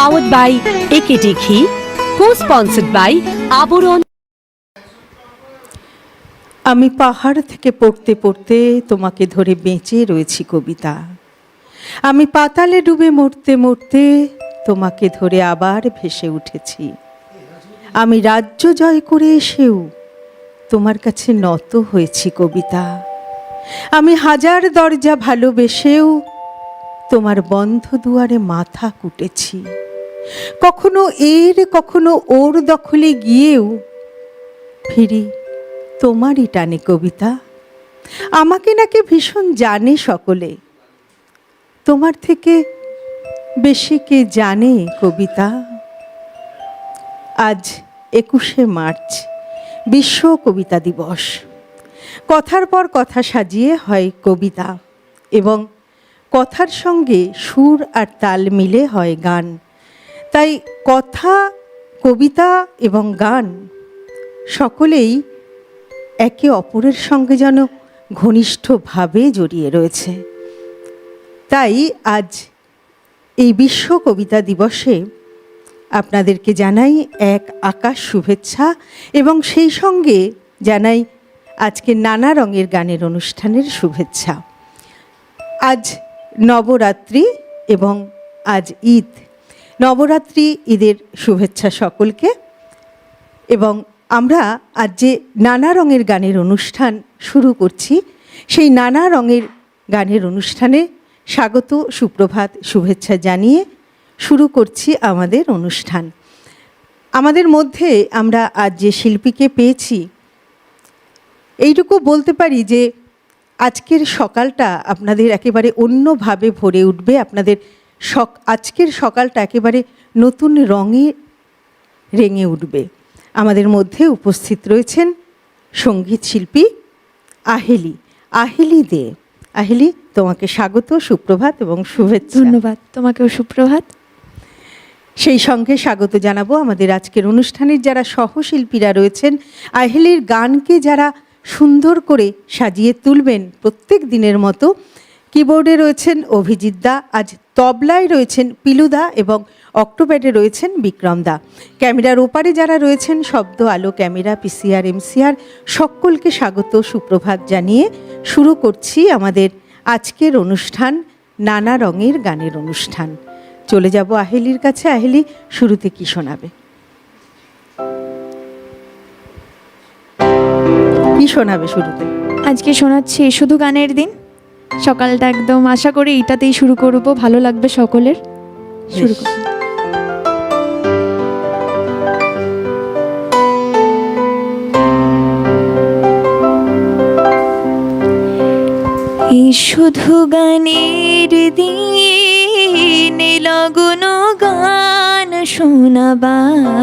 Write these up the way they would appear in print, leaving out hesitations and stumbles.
powered by AKT Ghee, co-sponsored by আবরণ। আমি পাহাড় থেকে পড়তে পড়তে তোমাকে ধরে বেঁচে রয়েছি কবিতা। আমি পাতালে ডুবে মরতে মরতে তোমাকে ধরে আবার ভেসে উঠেছি। আমি রাজ্য জয় করে এসেও তোমার কাছে নত হয়েছি কবিতা। আমি হাজার দরজা ভালোবেসেও তোমার বন্ধ দুয়ারে মাথা কুটেছি। কখনো কখনো ওর দখলে গিয়েও ফিরি তোমারই টানে কবিতা। আমাকে নাকি ভীষণ জানে সকলে, তোমার থেকে বেশি কে জানে কবিতা। আজ 21শে মার্চ, বিশ্ব কবিতা দিবস। কথার পর কথা সাজিয়ে হয় কবিতা এবং কথার সঙ্গে সুর আর তাল মিলে হয় গান। তাই কথা, কবিতা এবং গান সকলেই একে অপরের সঙ্গে যেন ঘনিষ্ঠভাবে জড়িয়ে রয়েছে। তাই আজ এই বিশ্ব কবিতা দিবসে আপনাদেরকে জানাই এক আকাশ শুভেচ্ছা এবং সেই সঙ্গে জানাই আজকে নানা রঙের গানের অনুষ্ঠানের শুভেচ্ছা। আজ নবরাত্রি এবং আজ ঈদ। নবরাত্রি ঈদের শুভেচ্ছা সকলকে। এবং আমরা আজ যে নানা রঙের গানের অনুষ্ঠান শুরু করছি, সেই নানা রঙের গানের অনুষ্ঠানে স্বাগত, সুপ্রভাত, শুভেচ্ছা জানিয়ে শুরু করছি আমাদের অনুষ্ঠান। আমাদের মধ্যে আমরা আজ যে শিল্পীকে পেয়েছি, এইটুকু বলতে পারি যে আজকের সকালটা আপনাদের একেবারে অন্যভাবে ভরে উঠবে। আপনাদের আজকের সকালটা একেবারে নতুন রঙে রেঙে উঠবে। আমাদের মধ্যে উপস্থিত রয়েছেন সঙ্গীত শিল্পী আহেলি দে। আহেলি, তোমাকে স্বাগত, সুপ্রভাত এবং শুভেচ্ছা। ধন্যবাদ, তোমাকেও সুপ্রভাত। সেই সঙ্গে স্বাগত জানাবো আমাদের আজকের অনুষ্ঠানের যারা সহশিল্পীরা রয়েছেন। আহেলির গানকে যারা সুন্দর করে সাজিয়ে তুলবেন প্রত্যেক দিনের মতো। কিবোর্ডে রয়েছেন অভিজিৎ দা, আজ তবলায় রয়েছেন পিলুদা এবং অক্টোপ্যাডে রয়েছেন বিক্রম দা। ক্যামেরার ওপারে যারা রয়েছেন, শব্দ, আলো, ক্যামেরা, পিসিআর, এমসিআর, সকলকে স্বাগত, সুপ্রভাত জানিয়ে শুরু করছি আমাদের আজকের অনুষ্ঠান, নানা রঙের গানের অনুষ্ঠান। চলে যাব আহেলির কাছে। আহেলি, শুরুতে কি শোনাবে? কি শোনাবে শুরুতে? আজকে শোনাচ্ছি শুধু গানের দিন। সকালটা একদম আশা করি এটাতেই শুরু করব, ভালো লাগবে সকলের। শুরু করব। এই শুধু গানের দিন, লগন গান শোনাবার,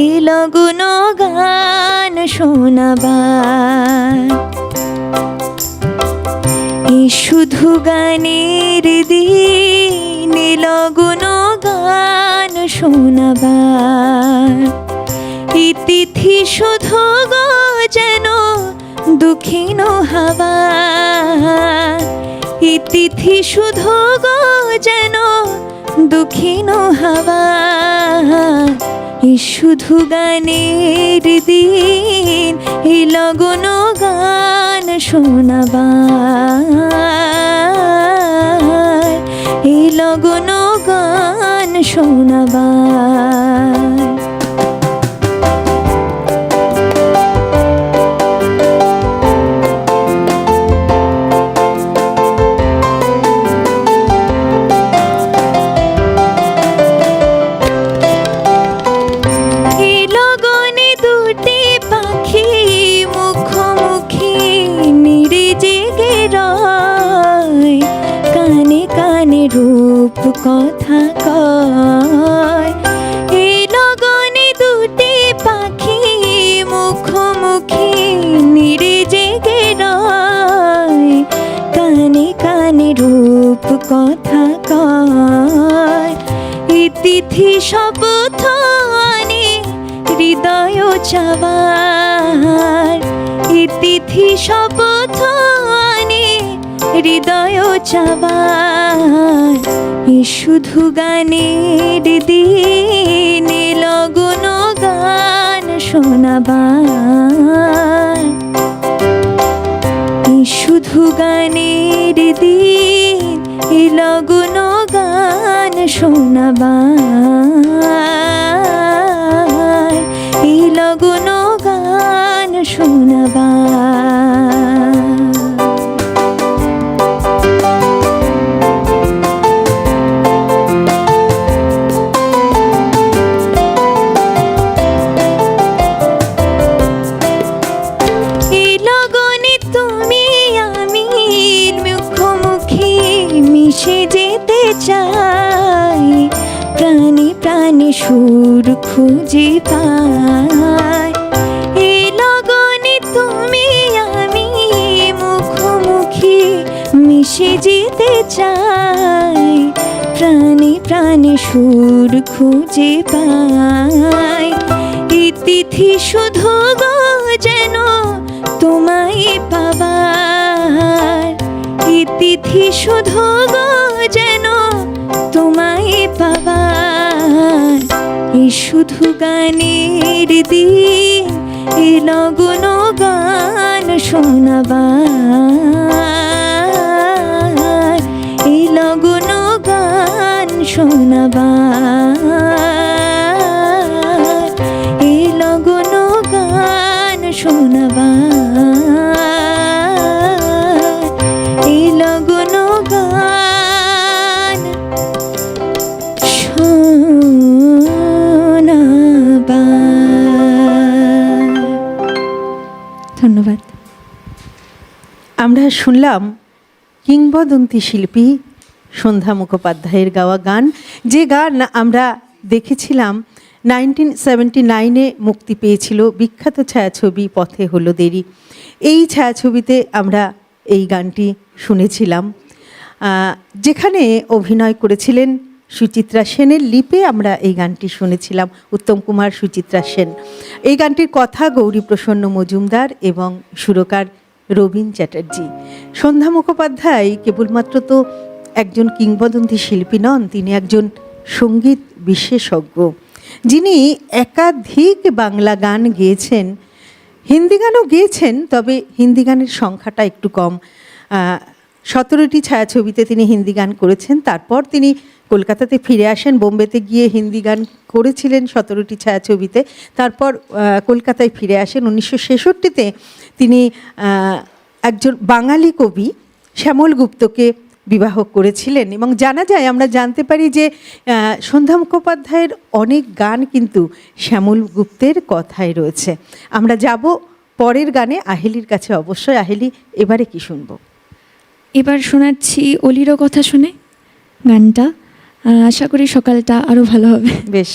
এই লগন গান শোনাবার। এই শুধু গানের দিন, লগন গান শোনাবার। এই তিথি শুধু গো যেন দুঃখিন হাওয়া, এই তিথি শুধু গো যেন দুঃখিন হাওয়া। এই শুধু গানের দিন, এই লগন গান শোনাবার, এই লগন গান শোনাবার। রূপ কথা কয়, এই লগনে দুটি পাখি মুখোমুখি নিরে জেগে রয়। কানে কানে রূপ কথা কয়, এই তিথি শপথ আনে হৃদয় চাওয়ার। এই তিথি শপথ আনে হৃদয় চাওয়ার। এ শুধু গানের দিন, এ লগন গান শোনাবার। এ শুধু গানের দিন, এ লগন গান শোনাবার, এ লগন গান শোনাবার। মিশে যেতে চাই, প্রাণে প্রাণে সুর খুঁজে পাই। এ লগনে তুমি আমি মুখোমুখি মিশে যেতে চাই, প্রাণে প্রাণে সুর খুঁজে পাই। এই তিথি শুধু গো যেন তোমায় পাবার, এই তিথি শুধু গো যেন তোমায় পাবার। এই শুধু গানের দিন, এ লগন গান শোনাবার, এই লগন গান শোনাবার, এই লগন গান শোনাবার, এই লগন গান শোনাবার। ধন্যবাদ। আমরা শুনলাম কিংবদন্তি শিল্পী সন্ধ্যা মুখোপাধ্যায়ের গাওয়া গান, যে গান আমরা দেখেছিলাম 1979-এ মুক্তি পেয়েছিল বিখ্যাত ছায়াছবি পথে হলো দেরি। এই ছায়াছবিতে আমরা এই গানটি শুনেছিলাম, যেখানে অভিনয় করেছিলেন সুচিত্রা সেনের লিপে আমরা এই গানটি শুনেছিলাম, উত্তম কুমার, সুচিত্রা সেন। এই গানটির কথা গৌরীপ্রসন্ন মজুমদার এবং সুরকার রবীন চ্যাটার্জি। সন্ধ্যা মুখোপাধ্যায় কেবলমাত্র তো একজন কিংবদন্তি শিল্পী নন, তিনি একজন সঙ্গীত বিশেষজ্ঞ, যিনি একাধিক বাংলা গান গেয়েছেন, হিন্দি গানও গেয়েছেন, তবে হিন্দি গানের সংখ্যাটা একটু কম। 17টি ছায়াছবিতে তিনি হিন্দি গান করেছেন। তারপর তিনি কলকাতাতে ফিরে আসেন, বোম্বেতে গিয়ে হিন্দি গান করেছিলেন 17টি ছায়াছবিতে। তারপর কলকাতায় ফিরে আসেন। 1966-তে তিনি একজন বাঙালি কবি শ্যামল গুপ্তকে বিবাহ করেছিলেন এবং জানা যায়, আমরা জানতে পারি যে সন্ধ্যা মুখোপাধ্যায়ের অনেক গান কিন্তু শ্যামল গুপ্তের কথায় রয়েছে। আমরা যাব পরের গানে আহেলির কাছে। অবশ্যই আহেলি, এবারে কি শুনবো? এবার শোনাচ্ছি অলিরও কথা শুনে গানটা। আশা করি সকালটা আরও ভালো হবে। বেশ।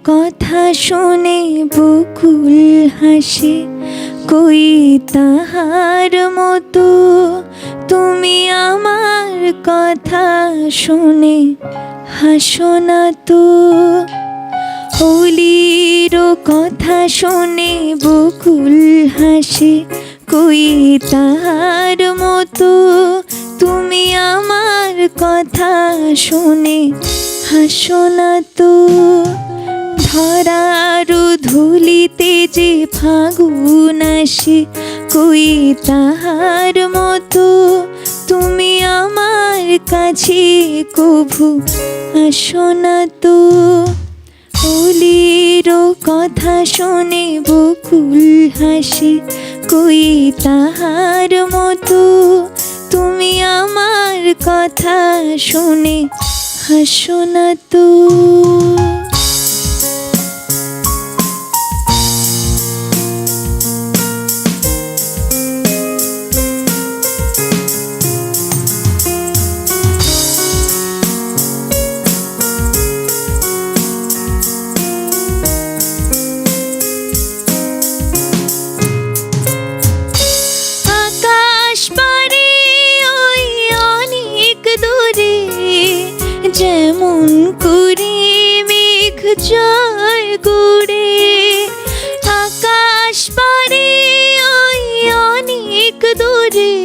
কথা শুনে বকুল হাসে, কই তাহার মতো তুমি আমার কথা শুনে হাসো না তো। অলির কথা শুনে বকুল হাসে, কই তাহার মতো তুমি আমার কথা শুনে হাসো না তো। ধরার ধুলিতে যে ফাগুন আসে, কই তাহার মতো তুমি আমার কাছে কভু আসো না তো। অলির কথা শুনে বকুল হাসে, কই তাহার মতো তুমি আমার কথা শুনে হাসো না তো। যেমন করে মেঘ জয় করে আকাশ পারে ওই অনেক দূরে,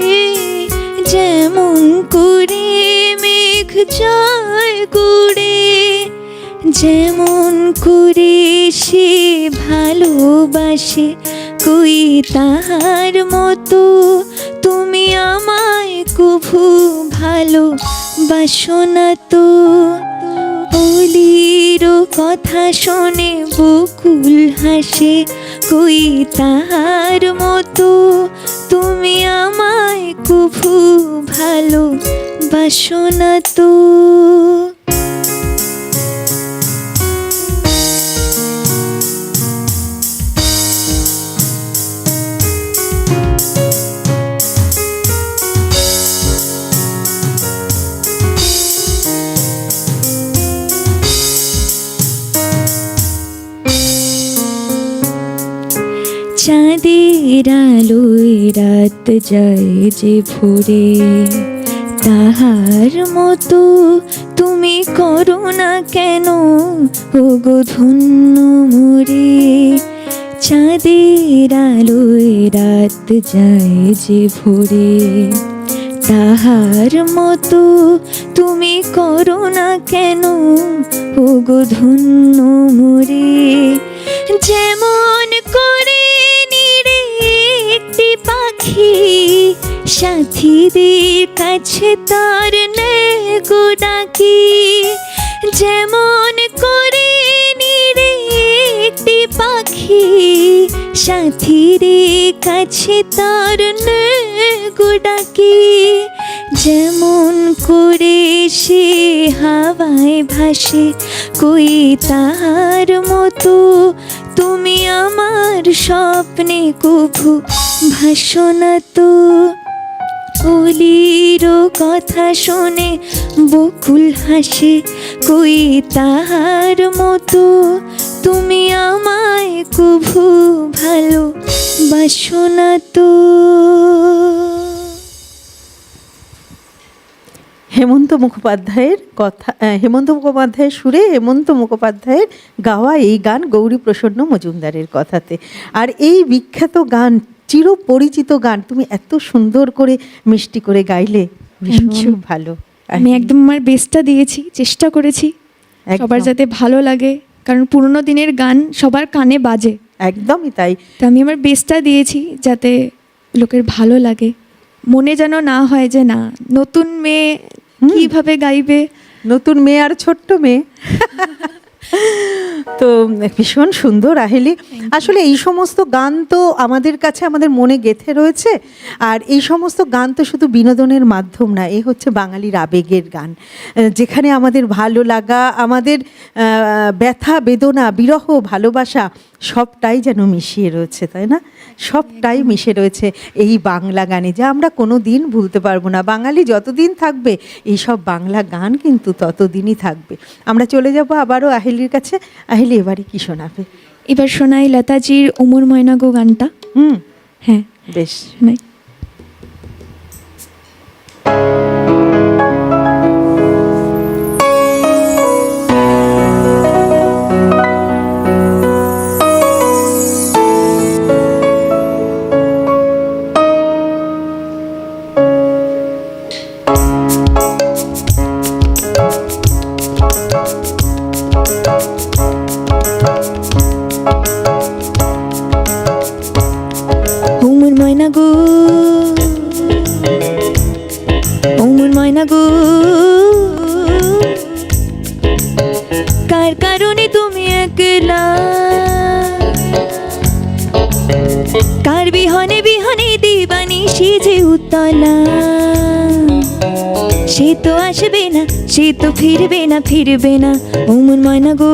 যেমন করে মেঘ জয় করে, যেমন করে সে ভালোবাসে কই তাহার মতো তুমি আমায় কভু ভালোবাসো না তো। অলির কথা শোনে বকুল হাসে কই তাহার মতো তুমি আমায় কভু ভালোবাসো না তো। চাঁদের আলোয় রাত যায় যে ভোরে, তাহার মতো তুমি করো না কেন ওগো ধন্য মোরে। চাঁদের আলোয় রাত যায় যে ভোরে, তাহার মতো তুমি করো না কেন ওগো ধন্য মোরে। যেমন করে একটি পাখি সাথীদের কাছে তার নেগো ডাকি, যেমন করে একটি পাখি সাথীদের কাছে তার নেগো ডাকি, যেমন করে সে হাওয়ায় ভাসে কই তাহার মতো তুমি আমার স্বপ্নে কভু ভাসো না তো। অলির কথা শোনে বকুল হাসে কই তাহার মতো তুমি আমায় কভু ভালোবাসো না তো। হেমন্ত মুখোপাধ্যায়ের কথা, হেমন্ত মুখোপাধ্যায়ের সুরে হেমন্ত মুখোপাধ্যায়ের গাওয়া এই গান গৌরীপ্রসন্ন মজুমদারের কথাতে। আর এই বিখ্যাত গান, চিরপরিচিত গান তুমি এত সুন্দর করে মিষ্টি করে গাইলে, ভীষণ ভালো। আমি একদম আমার বেস্টটা দিয়েছি, চেষ্টা করেছি সবার যাতে ভালো লাগে, কারণ পুরোনো দিনের গান সবার কানে বাজে। একদমই তাই। তো আমি আমার বেস্টটা দিয়েছি যাতে লোকের ভালো লাগে, মনে যেন না হয় যে না নতুন মেয়ে কিভাবে গাইবে, নতুন মেয়ে আর ছোট্ট মেয়ে। তো ভীষণ সুন্দর আহেলি। আসলে এই সমস্ত গান তো আমাদের কাছে আমাদের মনে গেঁথে রয়েছে, আর এই সমস্ত গান তো শুধু বিনোদনের মাধ্যম না, এ হচ্ছে বাঙালির আবেগের গান, যেখানে আমাদের ভালো লাগা, আমাদের ব্যথা বেদনা, বিরহ, ভালোবাসা সবটাই যেন মিশিয়ে রয়েছে, তাই না? সবটাই মিশে রয়েছে এই বাংলা গানে, যা আমরা কোনো দিন ভুলতে পারবো না। বাঙালি যতদিন থাকবে এই সব বাংলা গান কিন্তু ততদিনই থাকবে। আমরা চলে যাব আবারও আহেলির কাছে। আহেলি, এবারে কি শোনাবে? এবার শোনাই লতাজির উমর ময়না গো গানটা। হ্যাঁ, বেশ শোনাই। উমর ময়না গো, উমর ময়না গো, কার কারণে তুমি একলা, কার বিহনে বিহনে দিবানি সেজে উতলা, সে তো আসবে না, সে তো ফিরবে না, ফিরবে না, উমর ময়না গো।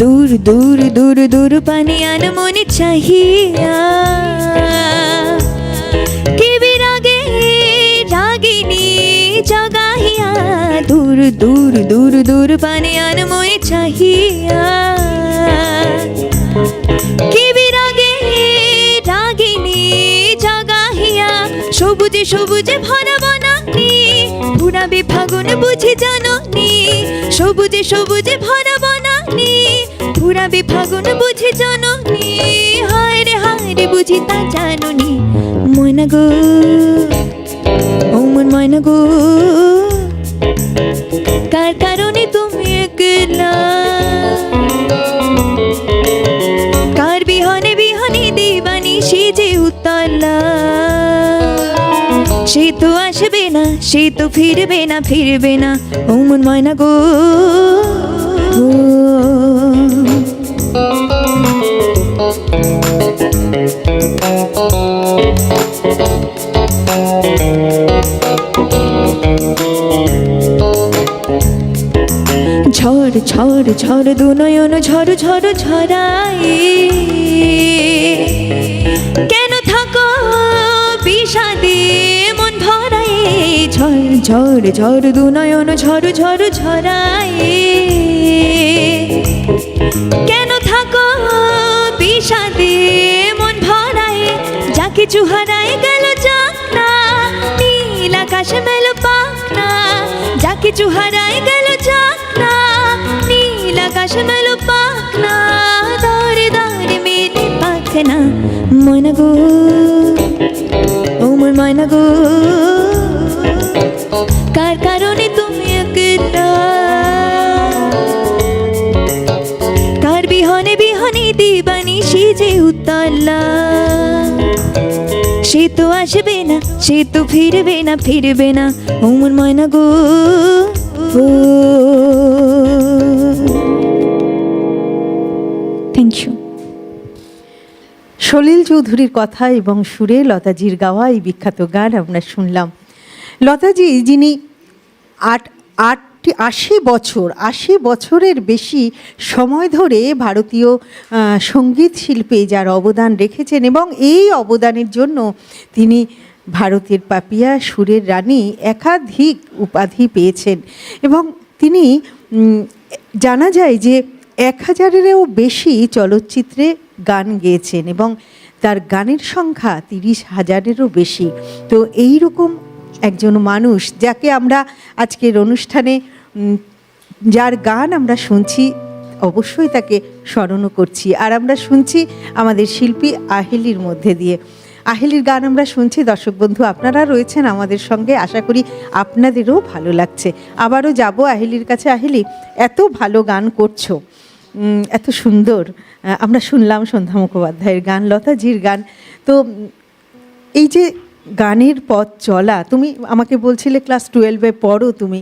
দূর দূর দূর দূর পানি আনমনে চাহিয়া, কে বিরাগে রাগিনী জগাই চাহিয়া দূর দূর দূর দূর পানে আনময় চাহিয়া কি বিরাগে রাগিনী জাগাহিয়া সবুজে সবুজে ভরা বনানি পুরাবে ফাগুন বুঝি জাননি সবুজে সবুজে ভরা বনানি পুরাবে ফাগুন বুঝি জাননি হায় রে বুঝি তা জাননি ময়না গো ও মন ময়না গো কার কারণে তুমি একলা কার বিহনে বিহনে দিবানি সে যে উতলা সে তো আসবে না সে তো ফিরবে না ও মন ময়না গো ঝড় ঝড় ঝড় দু নয়ন ঝড় ঝড় ঝরাই কেন থাকো বিষাদে মন ভরাই ঝড় ঝড় ঝড় দু নয়ন ঝড় ঝড় ঝরাই কেন থাকো বিষাদে মন ভরাই যা কিছু হারাই গেল যাক না নীল আকাশ মেল পাক না যা কিছু হারাই গেল যাক না নীল আকাশ মেল পাক না দরে দরে মেলে পাক না ময়না গো ও মোর ময়না গো কার কারণে তুমি একলা কার বিহনে বিহনে দিবানি সে যে উতলা সে তো আসবে না সে তো ফিরবে না ও মোর ময়না গো থ্যাংক ইউ। সলিল চৌধুরীর কথা এবং সুরে লতাজির গাওয়া এই বিখ্যাত গান আমরা শুনলাম। লতাজি যিনি ৮০ বছরের বেশি সময় ধরে ভারতীয় সঙ্গীত শিল্পে যার অবদান রেখেছেন এবং এই অবদানের জন্য তিনি ভারতের পাপিয়া সুরের রানী একাধিক উপাধি পেয়েছেন এবং তিনি জানা যায় যে ১,০০০-এরও বেশি চলচ্চিত্রে গান গেয়েছেন এবং তার গানের সংখ্যা ৩০,০০০-এরও বেশি। তো এই রকম একজন মানুষ যাকে আমরা আজকের অনুষ্ঠানে যার গান আমরা শুনছি অবশ্যই তাকে স্মরণও করছি আর আমরা শুনছি আমাদের শিল্পী আহেলির মধ্যে দিয়ে। আহেলির গান আমরা শুনছি। দর্শক বন্ধু আপনারা রয়েছেন আমাদের সঙ্গে, আশা করি আপনাদেরও ভালো লাগছে। আবারও যাব আহেলির কাছে। আহেলি, এত ভালো গান করছো, এত সুন্দর। আমরা শুনলাম সন্ধ্যা মুখোপাধ্যায়ের গান, লতাজির গান। তো এই যে গানের পথ চলা, তুমি আমাকে বলছিলে ক্লাস 12-এ পড়ো তুমি,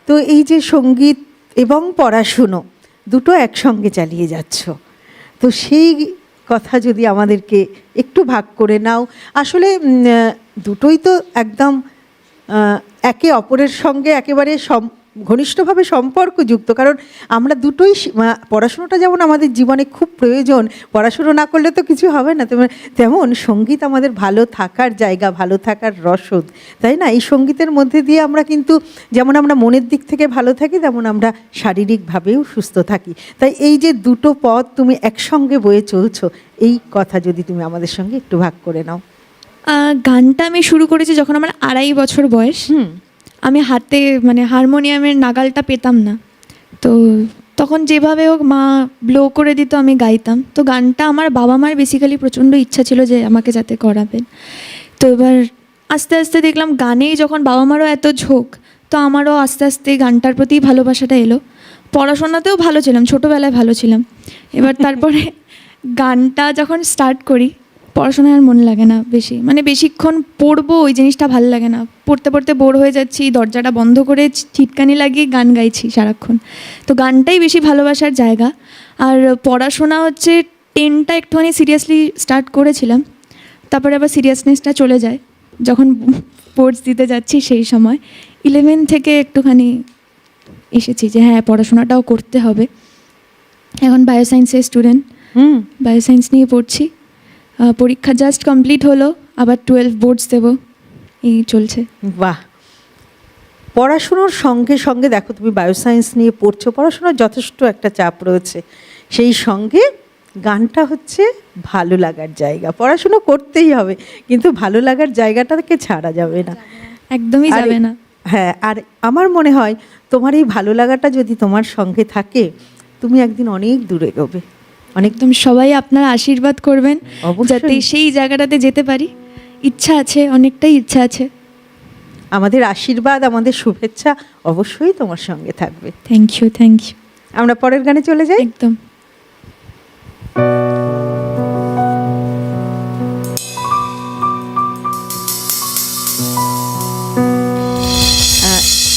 তো এই যে সঙ্গীত এবং পড়াশুনো দুটো একসঙ্গে চালিয়ে যাচ্ছ, তো সেই কথা যদি আমাদেরকে একটু ভাগ করে নাও। আসলে দুটোই তো একদম একে অপরের সঙ্গে একেবারে ঘনিষ্ঠভাবে সম্পর্কযুক্ত, কারণ আমরা দুটোই পড়াশুনোটা যেমন আমাদের জীবনে খুব প্রয়োজন, পড়াশুনো না করলে তো কিছু হবে না, তেমন সঙ্গীত আমাদের ভালো থাকার জায়গা, ভালো থাকার রসদ, তাই না? এই সঙ্গীতের মধ্যে দিয়ে আমরা কিন্তু যেমন আমরা মনের দিক থেকে ভালো থাকি, তেমন আমরা শারীরিকভাবেও সুস্থ থাকি। তাই এই যে দুটো পথ তুমি একসঙ্গে বয়ে চলছো, এই কথা যদি তুমি আমাদের সঙ্গে একটু ভাগ করে নাও। গানটা আমি শুরু করেছি যখন আমার 2.5 বছর বয়স। আমি হাতে হারমোনিয়ামের নাগালটা পেতাম না, তো তখন যেভাবে হোক মা ব্লো করে দিত, আমি গাইতাম। তো গানটা আমার বাবা মার বেসিক্যালি প্রচণ্ড ইচ্ছা ছিল যে আমাকে যাতে করাবেন। তো এবার আস্তে আস্তে দেখলাম গানেই যখন বাবা মারও এত ঝোঁক, তো আমারও আস্তে আস্তে গানটার প্রতি ভালোবাসাটা এলো। পড়াশোনাতেও ভালো ছিলাম, ছোটোবেলায় ভালো ছিলাম। এবার তারপরে গানটা যখন স্টার্ট করি, পড়াশোনায় আর মন লাগে না বেশি, বেশিক্ষণ পড়বো ওই জিনিসটা ভালো লাগে না। পড়তে পড়তে বোর হয়ে যাচ্ছি, দরজাটা বন্ধ করে ছিটকানি লাগিয়ে গান গাইছি সারাক্ষণ। তো গানটাই বেশি ভালোবাসার জায়গা। আর পড়াশোনা হচ্ছে 10টা একটুখানি সিরিয়াসলি স্টার্ট করেছিলাম, তারপরে আবার সিরিয়াসনেসটা চলে যায় যখন স্পোর্টস দিতে যাচ্ছি সেই সময়। 11 থেকে একটুখানি এসেছি যে হ্যাঁ পড়াশোনাটাও করতে হবে। এখন বায়োসায়েন্সের স্টুডেন্ট, বায়োসায়েন্স নিয়ে পড়ছি। পরীক্ষা জাস্ট কমপ্লিট হলো, আবার 12 বোর্ডস দেব, এই চলছে। বাহ, পড়াশুনোর সঙ্গে সঙ্গে দেখো তুমি বায়োসায়েন্স নিয়ে পড়ছো, পড়াশোনার যথেষ্ট একটা চাপ রয়েছে, সেই সঙ্গে গানটা হচ্ছে ভালো লাগার জায়গা। পড়াশুনো করতেই হবে কিন্তু ভালো লাগার জায়গাটাকে ছাড়া যাবে না, একদমই যাবে না। হ্যাঁ, আর আমার মনে হয় তোমার এই ভালো লাগাটা যদি তোমার সঙ্গে থাকে, তুমি একদিন অনেক দূরে এগোবে। একদম সবাই আপনার আশীর্বাদ করবেন অবশ্যই। যাতে সেই জায়গাটাতে যেতে পারি। ইচ্ছা আছে, অনেকটাই ইচ্ছা আছে। আমাদের আশীর্বাদ, আমাদের শুভেচ্ছা অবশ্যই তোমার সঙ্গে থাকবে। Thank you, thank you. আমরা পরের গানে চলে যাই। একদম।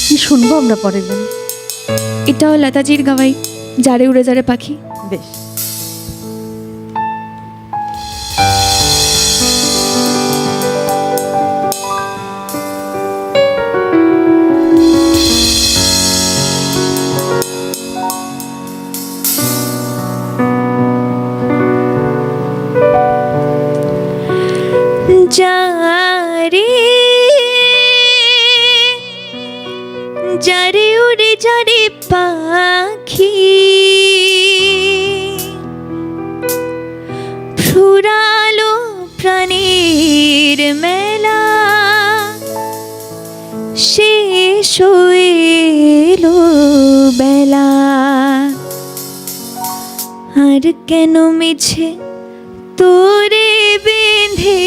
কি শুনবো আমরা পরের গানে? এটাও লতাজির গাওয়াই, যারে উড়ে যারে পাখি। বেশ। যারে যারে উড়ে যারে পাখি, ফুরালো প্রাণের মেলা, শেষ হইলো বেলা, আর কেন মিছে তোরে বেঁধে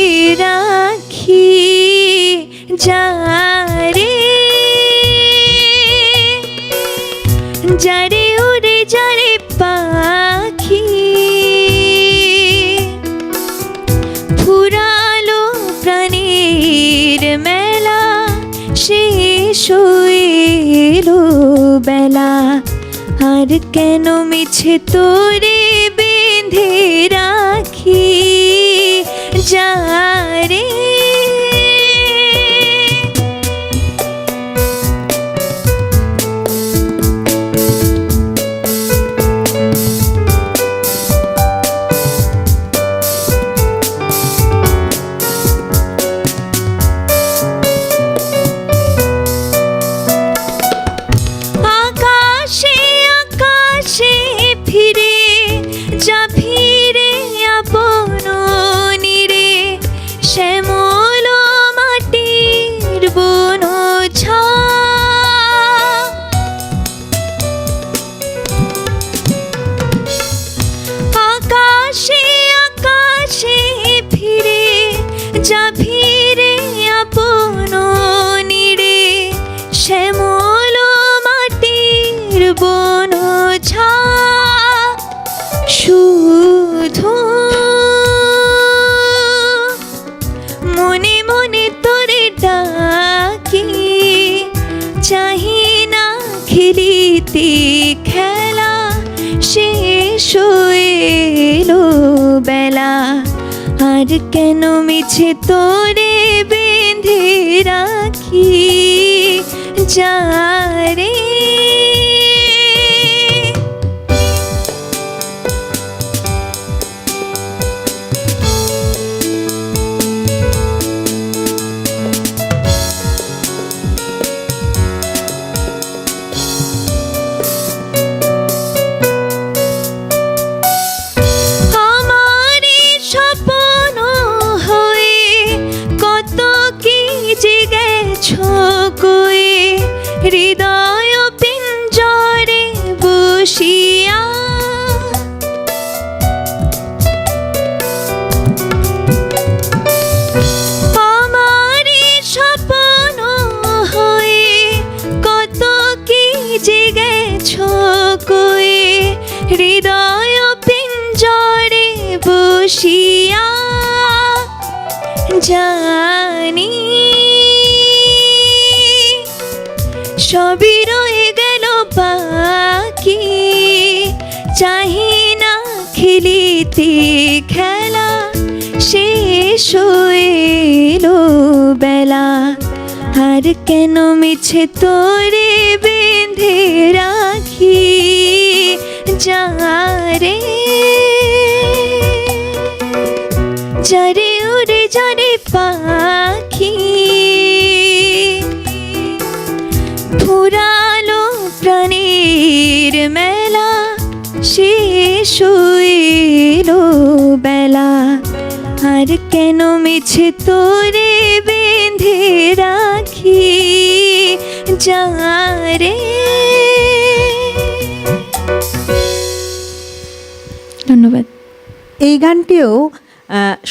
রাখি, যারে যারে উড়ে যারে পাখি, ফুরালো প্রাণের মেলা, শেষ হইলো বেলা, আর কেন মিছে তোরে বেঁধে রাখি, যারে আকাশে আকাশে ফিরে যা, ফিরে আপন নীরে, শ্যামল মাটির বন ছা, আকাশে আকাশে ফিরে যা, ফিরে আপন নীরে, শ্যামল মাটির বন ছা, শুধু মনে মনে তোরে ডাকি, চাহি না খেলিতে খেলা, শেষ হইলো বেলা, আর কেন মিছে তোরে বেঁধে রাখি, যারে আমারি স্বপ্ন হয়ে কত কি যে গেছো কয়ে, হৃদয় পিঞ্জরে বসিয়া, আমারি স্বপ্ন হয়ে কত কি যে গেছো কয়ে, হৃদয় পিঞ্জরে বসিয়া, জানি সবই রয়ে গেল বাকি, চাহি না খেলিতে খেলা, শেষ হইলো বেলা, আর কেন মিছে তোরে বেঁধে রাখি, যারে যারে উড়ে যারে পাখি, রঙের মেলা শেষ হইলো বেলা, আর কেন মিছে তোরে বেঁধে রাখি যারে। ধন্যবাদ। এই গানটিও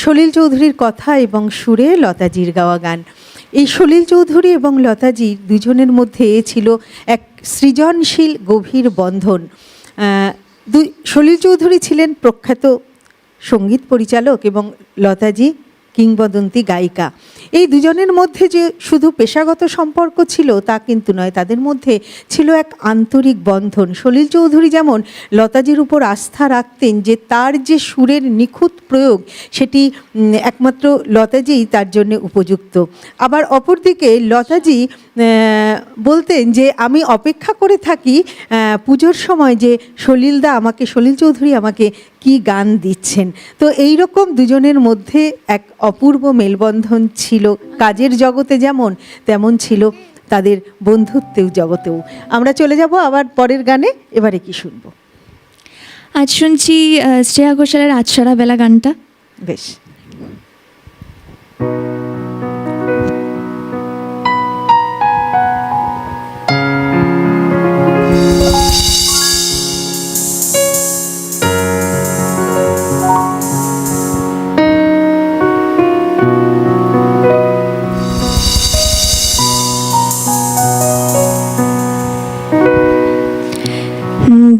সলিল চৌধুরীর কথা এবং সুরে লতাজির গাওয়া গান। এই সলিল চৌধুরী এবং লতাজি দুজনের মধ্যে ছিল এক সৃজনশীল গভীর বন্ধন। সলিল চৌধুরী ছিলেন প্রখ্যাত সঙ্গীত পরিচালক এবং লতাজি কিংবদন্তি গায়িকা। এই দুজনের মধ্যে যে শুধু পেশাগত সম্পর্ক ছিল তা কিন্তু নয়, তাদের মধ্যে ছিল এক আন্তরিক বন্ধন। সলিল চৌধুরী যেমন লতাজির উপর আস্থা রাখতেন যে তার যে সুরের নিখুঁত প্রয়োগ সেটি একমাত্র লতাজিই তার জন্য উপযুক্ত। আবার অপরদিকে লতাজি বলতেন যে আমি অপেক্ষা করে থাকি পুজোর সময় যে সলিল চৌধুরী আমাকে কি গান দিচ্ছেন। তো এই রকম দুজনের মধ্যে এক অপূর্ব মেলবন্ধন ছিল, কাজের জগতে যেমন তেমন ছিল তাদের বন্ধুত্বের জগতেও। আমরা চলে যাব আবার পরের গানে। এবারে কি শুনবো? আজ শুনছি শ্রেয়া ঘোষালের আজসারা বেলা গানটা। বেশ।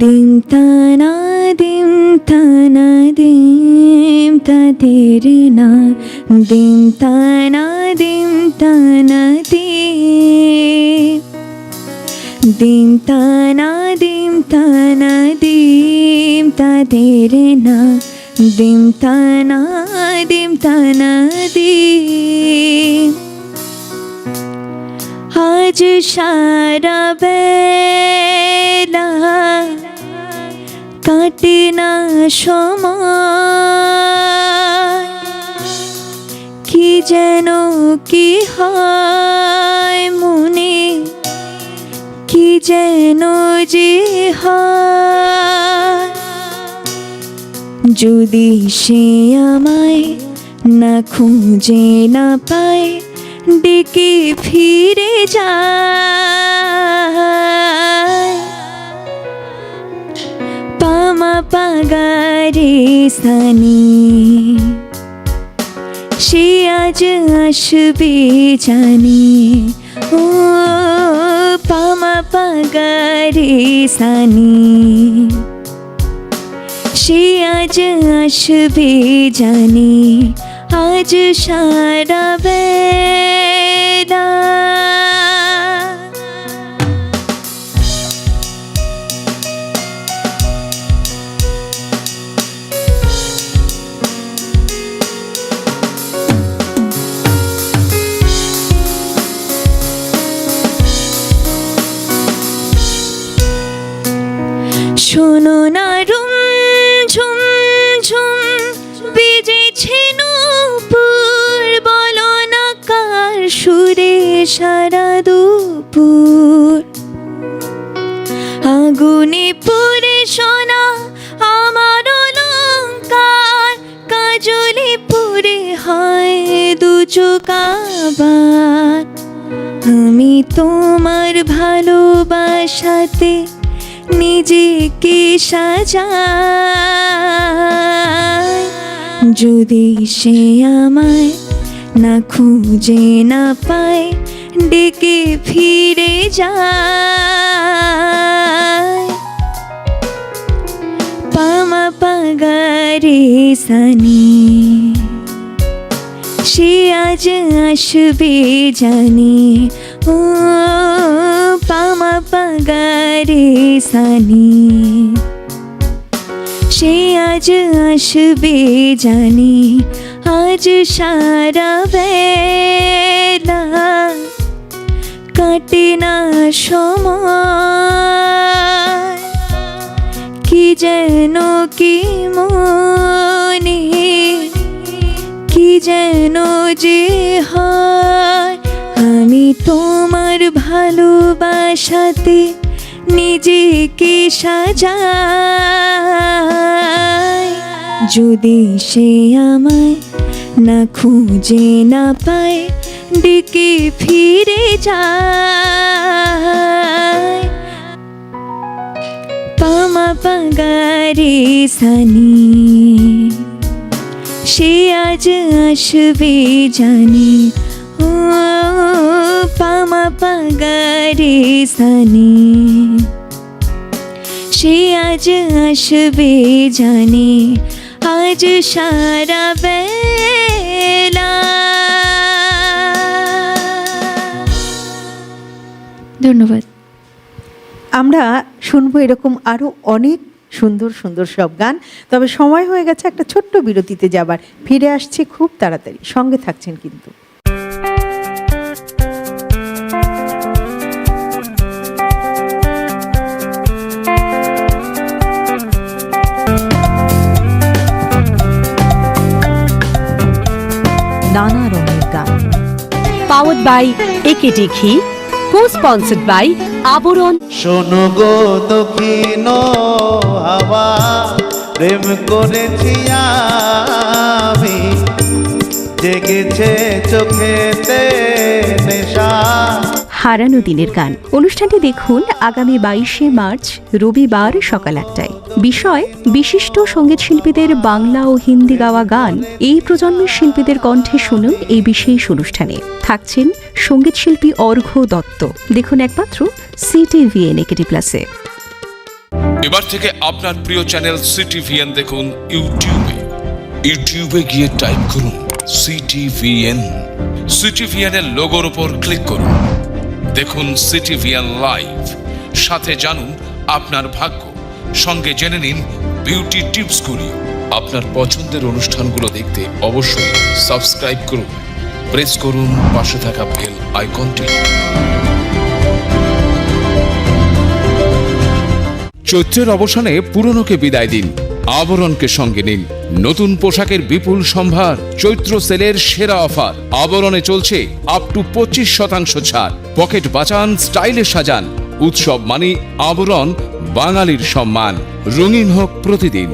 দিম তানা দিম তানা দিম তাদের না দিম তানা দিম তানা দিম দিম তানা দিম তানা দিম তাদের না দিম তানা দিম। আজ সারা বেলা কাটে না সময়, কি যেন কি হয় মনে, কি যেন যে হয়। যদি সে আমায় না খুঁজে না পায়, ডেকে ফিরে যায়। পামা পাগারে সানি সে আজ আসবে জানি। ও পামা পাগারে সানি সে আজ আসবে জানি। আজ সারা বেলা শোনো না রুম ঝুম ঝুম বেজেছে নূপুর, বলো না কার সুরে সারা দুপুর। আগুনে পুড়ে সোনা আমার অলংকার, কাজলে পুড়ে হয় দু চোখ আবার। আমি তোমার ভালোবাসাতে নিজেকে সাজাই। যদি সে আমায় না খুঁজে না পায়, ডেকে ফিরে যায়। পামা পাগারে সানি সে আজ আসবে জানি। ও পামা পাগারে সানি সে আজ আসবে জানি। আজ সারা বেলা কাটে না সময়, কি যেন কি মনে, কি যেন যে হয়। আমি তোমার ভালোবাসাতে নিজে নিজেকে সাজাই, যদি সে আমায় না খুঁজে না পায়, ডেকে ফিরে যায়। পামা পাগারে সানি, সে আজ আসবে জানি। ও পামা পাগারে সানি, সে আজ আসবে জানি। আজ সারা বেলা। ধন্যবাদ। আমরা শুনবো এরকম আরও অনেক সুন্দর সুন্দর সব গান। তবে সময় হয়ে গেছে একটা ছোট্ট বিরতিতে যাবার। ফিরে আসছি খুব তাড়াতাড়ি, সঙ্গে থাকছেন কিন্তু। নানা রঙের গান, পাওয়ার্ড বাই একেডি ঘি, কো স্পন্সর্ড বাই আবরণ। শোনো গো দক্ষিণ হাওয়া, প্রেম করেছি আমি, জেগেছে চোখেতে নেশা। হারানো দিনের গান অনুষ্ঠানটি দেখুন আগামী 22শে মার্চ রবিবার সকাল 8টায়। বিষয় বিশিষ্ট সঙ্গীত শিল্পীদের বাংলা ও হিন্দি গাওয়া গান। এই প্রজন্মের শিল্পীদের কণ্ঠে শুনুন এই বিশেষ অনুষ্ঠানে। থাকছেন সঙ্গীত শিল্পী অর্ঘ্য দত্ত। দেখুন একমাত্র CTVN একেডি প্লাসে। এবার থেকে আপনার প্রিয় চ্যানেল CTVN দেখুন ইউটিউবে। ইউটিউবে গিয়ে টাইপ করুন CTVN। CTVN এর লোগোর উপর ক্লিক করুন, দেখুন CTVN লাইভ। সাথে জানুন আপনার ভাগ্য, সঙ্গে জেনে নিন বিউটি টিপসগুলি। আপনার পছন্দের অনুষ্ঠানগুলো দেখতে অবশ্যই সাবস্ক্রাইব করুন, প্রেস করুন পাশে থাকা বেল আইকনটি। চৈত্রের অবসানে পুরনোকে বিদায় দিন, আবরণকে সঙ্গে নিন। নতুন পোশাকের বিপুল সম্ভার, চৈত্র সেলের সেরা অফার। আবরণে চলছে আপ টু 25% ছাড়। পকেট বাঁচান, স্টাইলে সাজান। উৎসব মানে আবরণ, বাঙালির সম্মান। রঙিন হোক প্রতিদিন,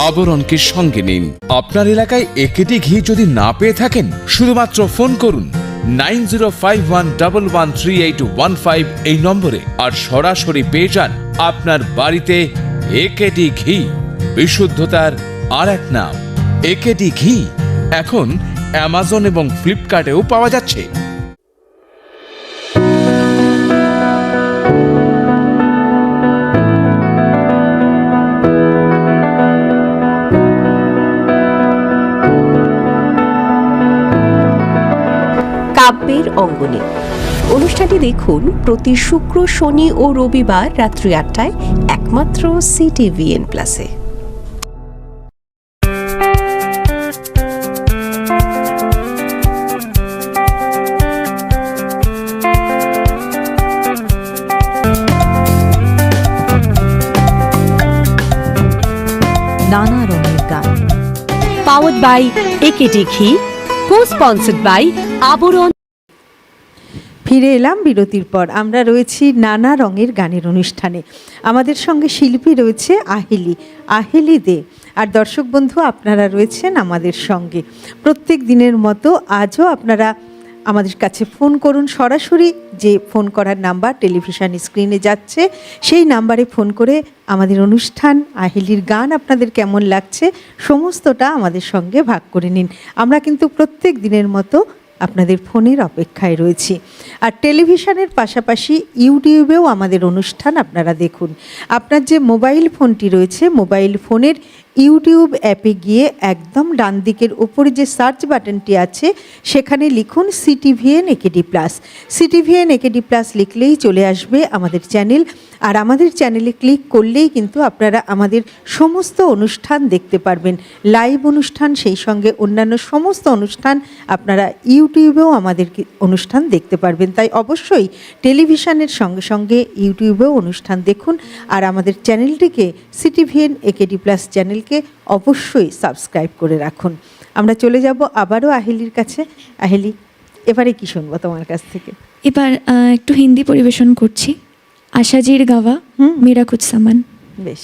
আবরণকে সঙ্গে নিন। আপনার এলাকায় একেডি ঘি যদি না পেয়ে থাকেন, শুধুমাত্র ফোন করুন 9051113815 এই নম্বরে, আর সরাসরি পেয়ে যান আপনার বাড়িতে একেডি ঘি। বিশুদ্ধতার আর এক নাম একেডি ঘি। এখন অ্যামাজন এবং ফ্লিপকার্টেও পাওয়া যাচ্ছে। কাব্যের অঙ্গনে অনুষ্ঠানটি দেখুন প্রতি শুক্র, শনি ও রবিবার রাত্রি 8টায় একমাত্র CTVN প্লাসে। নানা রঙের গান, পাওয়ার্ড বাই একেডি ঘি, কো স্পন্সর্ড বাই আবরণ। ফিরে এলাম বিরতির পর। আমরা রয়েছি নানা রঙের গানের অনুষ্ঠানে। আমাদের সঙ্গে শিল্পী রয়েছে আহেলি দে। আর দর্শক বন্ধু, আপনারা রয়েছেন আমাদের সঙ্গে প্রত্যেক দিনের মতো। আজও আপনারা আমাদের কাছে ফোন করুন। সরাসরি যে ফোন করার নাম্বার টেলিভিশন স্ক্রিনে যাচ্ছে, সেই নাম্বারে ফোন করে আমাদের অনুষ্ঠান, আহেলির গান আপনাদের কেমন লাগছে সমস্তটা আমাদের সঙ্গে ভাগ করে নিন। আমরা কিন্তু প্রত্যেক দিনের মতো আপনাদের ফোনের অপেক্ষায় রয়েছি। আর টেলিভিশনের পাশাপাশি ইউটিউবেও আমাদের অনুষ্ঠান আপনারা দেখুন। আপনার যে মোবাইল ফোনটি রয়েছে, মোবাইল ফোনের ইউটিউব অ্যাপে গিয়ে একদম ডান দিকের ওপরে যে সার্চ বাটনটি আছে, সেখানে লিখুন CTVN AKD plus. CTVN AKD plus লিখলেই চলে আসবে আমাদের চ্যানেল। আর আমাদের চ্যানেলে ক্লিক করলেই কিন্তু আপনারা আমাদের সমস্ত অনুষ্ঠান দেখতে পারবেন, লাইভ অনুষ্ঠান, সেই সঙ্গে অন্যান্য সমস্ত অনুষ্ঠান আপনারা ইউটিউবেও আমাদের অনুষ্ঠান দেখতে পারবেন। তাই অবশ্যই টেলিভিশনের সঙ্গে সঙ্গে ইউটিউবেও অনুষ্ঠান দেখুন। আর আমাদের চ্যানেলটিকে, CTVN একেডি প্লাস চ্যানেলকে অবশ্যই সাবস্ক্রাইব করে রাখুন। আমরা চলে যাব আবারও আহেলির কাছে। আহেলি, এবারে কি শুনবো তোমার কাছ থেকে? এবার একটু হিন্দি পরিবেশন করছি। আশাজির গাওয়া মেরা কুছ সামান। বেশ।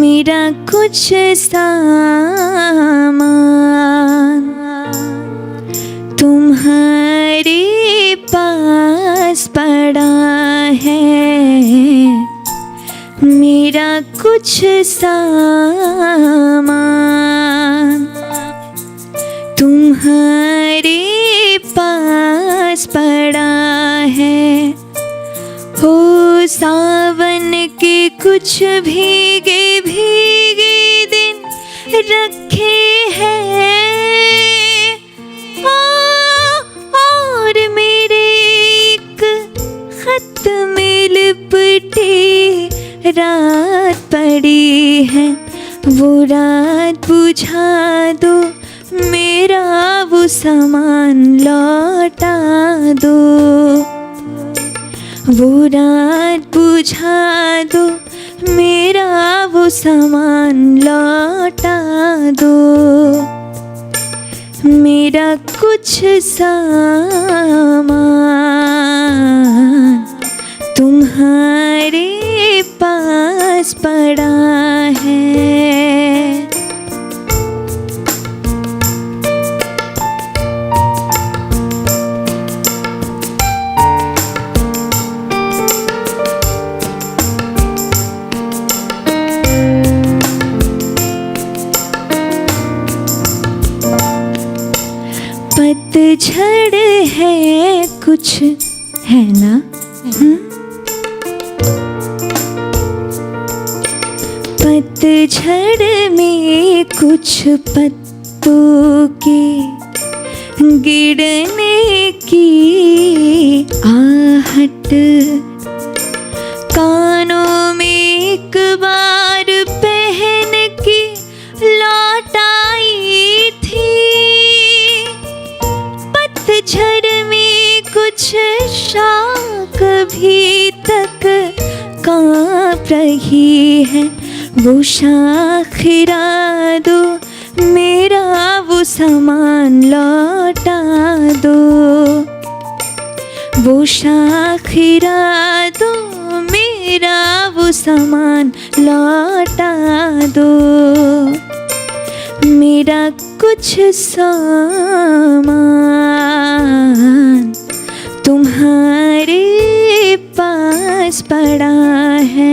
मेरा कुछ सामान तुम्हारे पास पड़ा है, मेरा कुछ सामान तुम्हारे पास पड़ा है। हो सावन के कुछ भीगे भीगे दिन रखे हैं, और मेरे एक खत में लिपटी रात पड़ी है। वो रात बुझा दो, मेरा वो सामान लौटा दो। वो रात बुझा दो, मेरा वो सामान लौटा दो। मेरा कुछ सामान तुम्हारे पास पड़ा है। पतझड़ है कुछ है ना, पतझड़ में कुछ पत्तों के गिरने की आहट, कानों में एक बार पहन के लौट आई थी। पतझड़ में कुछ शाख भी तक कांप रही है। वो शाख गिरा दो, मेरा वो सामान लौटा दो। वो शाख गिरा दो, मेरा वो सामान लौटा दो। मेरा कुछ सामान तुम्हारे पास पड़ा है।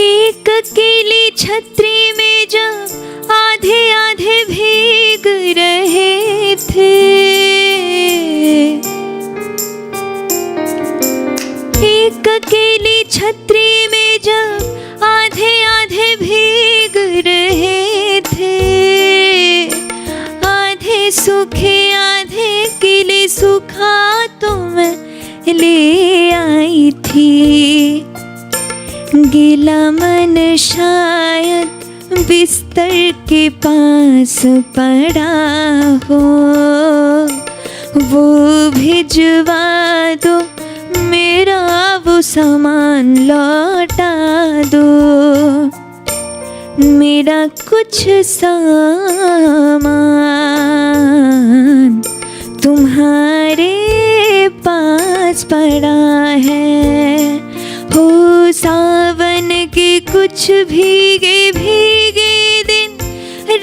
एक अकेली छतरी में जब आधे आधे भीग रहे थे, एक अकेली छतरी में जब आधे आधे भीग रहे थे। आधे सूखे आधे गीले सूखा तो मैं ले आई थी। गीला मन शायद बिस्तर के पास पड़ा हो, वो भिजवा दो, मेरा वो सामान लौटा दो। मेरा कुछ सामान तुम्हारे पास पड़ा है। हो सावन के कुछ भीगे भीगे दिन